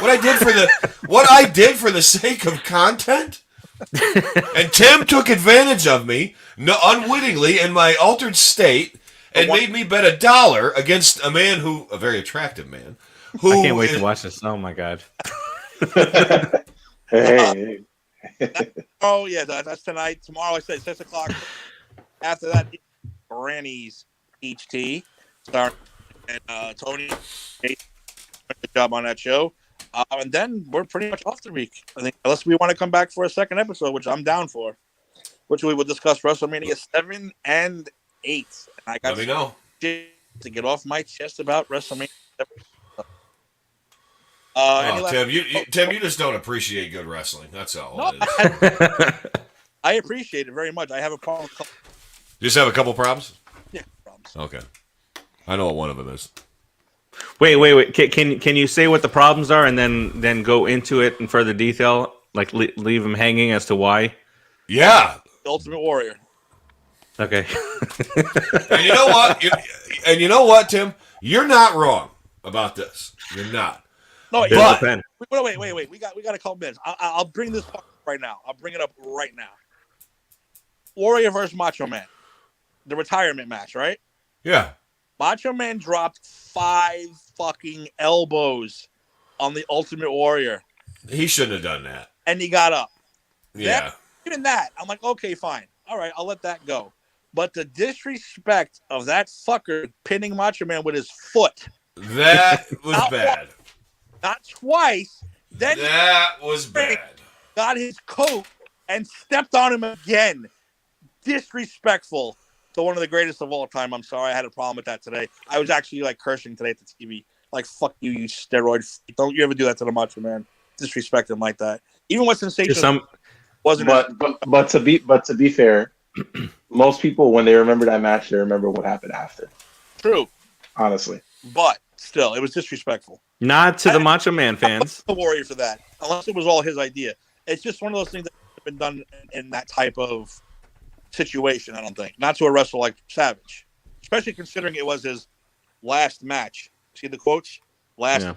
What I did for the sake of content? And Tim took advantage of me unwittingly in my altered state and made me bet $1 against a very attractive man. Who I can't wait to watch this. Oh my God. Hey. Oh yeah, that's tonight. Tomorrow I said 6 o'clock. After that, Granny's Peach Tea. Starring and Tony. Good job on that show. And then we're pretty much off the week. I think, unless we want to come back for a second episode, which I'm down for. which we will discuss WrestleMania 7 and 8. And I got Let me know. shit to get off my chest about WrestleMania 7. Tim, you just don't appreciate good wrestling. That's all. No, It is. I appreciate it very much. I have a problem with You just have a couple problems. yeah, problems. Okay, I know what one of them is. Wait. Can you say what the problems are and then go into it in further detail? Like leave them hanging as to why? Yeah. The Ultimate Warrior. Okay. And you know what, Tim? You're not wrong about this. You're not. No, But- wait. We got a couple minutes. I'll bring this up right now. I'll bring it up right now. Warrior versus Macho Man, the retirement match, right? Yeah. Macho Man dropped 5 fucking elbows on the Ultimate Warrior, He shouldn't have done that. and he got up. Yeah. Even that, I'm like, okay, fine, all right, I'll let that go. But the disrespect of that fucker pinning Macho Man with his foot, That was Not bad. not twice, then That was bad. got his coat and stepped on him again. Disrespectful to one of the greatest of all time. I'm sorry, I had a problem with that today. I was actually like cursing today at the TV. Like, fuck you, you steroid. Don't you ever do that to the Macho Man. Disrespect him like that. Even when Sensation wasn't. But to be fair, most people when they remember that match, they remember what happened after. True. Honestly. But still, it was disrespectful. Not to the Macho Man fans. The Warrior for that, unless it was all his idea. It's just one of those things that have been done in that type of situation. I don't think, not to a wrestler like Savage, especially considering it was his last match. See the quotes? Last. Yeah.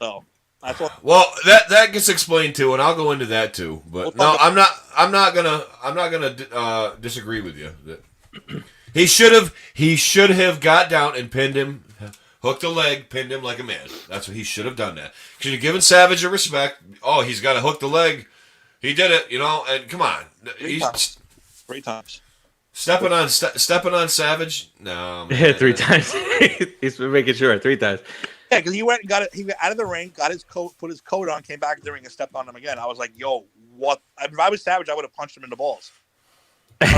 So that's what. Well, that gets explained too, and I'll go into that too. But no, I'm not gonna disagree with you. He should have got down and pinned him, hooked a leg, pinned him like a man. That's what he should have done. That because you're giving Savage a respect. Oh, he's got to hook the leg. He did it, and come on, he's 3 times. stepping on Savage. No, man. Yeah, 3 times. He's making sure 3 times. Yeah, because he went and got it. He got out of the ring, got his coat, put his coat on, came back to the ring and stepped on him again. I was like, "Yo, what?" If I was Savage, I would have punched him in the balls. You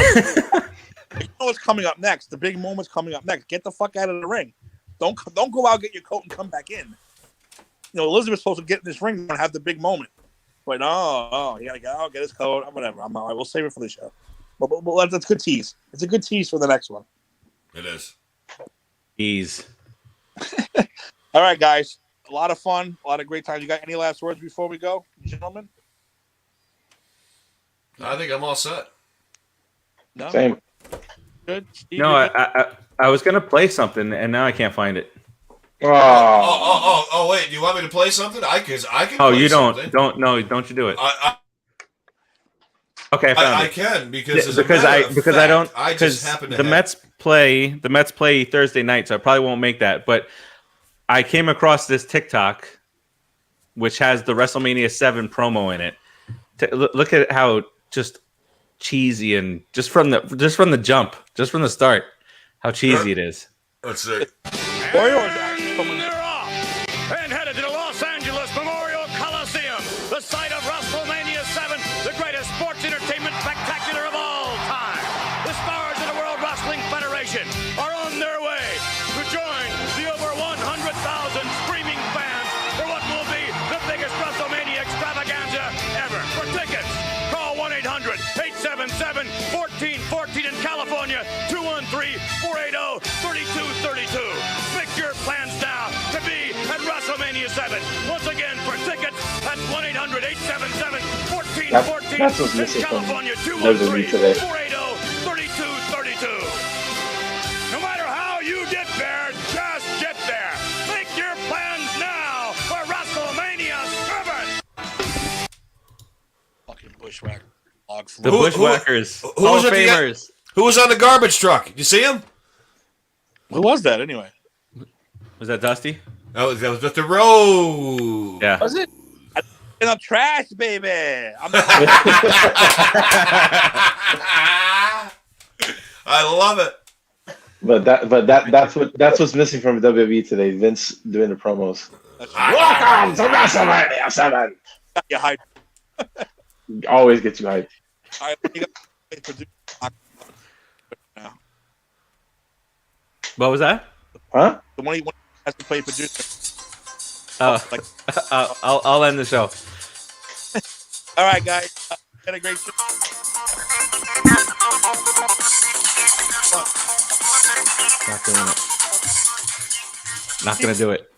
know what's coming up next? The big moment's coming up next. Get the fuck out of the ring. Don't go out, get your coat, and come back in. Elizabeth's supposed to get in this ring and have the big moment. But no, he gotta go out, get his coat, whatever. I'm all right. We'll save it for the show. But that's a good tease. It's a good tease for the next one. It is. Ease. All right, guys. A lot of fun. A lot of great times. You got any last words before we go, gentlemen? I think I'm all set. No. Same. Good. Steve, No, you're good? I was gonna play something and now I can't find it. Oh, wait. Do you want me to play something? I can. Oh, play you don't. something. Don't you do it? Okay, I found I it. can because I don't I just happen to the Mets play Thursday night, so I probably won't make that. But I came across this TikTok, which has the WrestleMania 7 promo in it. Look at how just cheesy and just from the jump, just from the start, how cheesy it is. Let's see. Warrior or They're off and headed to the Los Angeles Memorial Coliseum, the site of WrestleMania 7, the greatest sports entertainment spectacular of all time. The stars of the World Wrestling Federation are on their way to join the over 100,000 screaming fans for what will be the biggest WrestleMania extravaganza ever. For tickets, call 1-800-877-1414 in California, 213-480-3232. Make your plans now to be at WrestleMania 7. Once again, for tickets, that's 1-800-877-1414 That's what's in missing from California, WWE today. 213-480-3232. No matter how you get there, just get there. Make your plans now for WrestleMania 7. fucking bushwhacker. The Bushwhackers, who Hall was of at the- Famers. Who was on the garbage truck? You see him? Who was that anyway? Was that Dusty? That was just the road. Yeah. Was it? In the trash, baby. I love it. But that's what's missing from WWE today. Vince doing the promos. Welcome to WrestleMania 7. You hype. Always gets you hyped. All right, you got producer. Now. What was that? Huh? The one he has to play producer. Oh, Like, I'll end the show. all right, guys. Had a great show. Not doing it. Not gonna do it.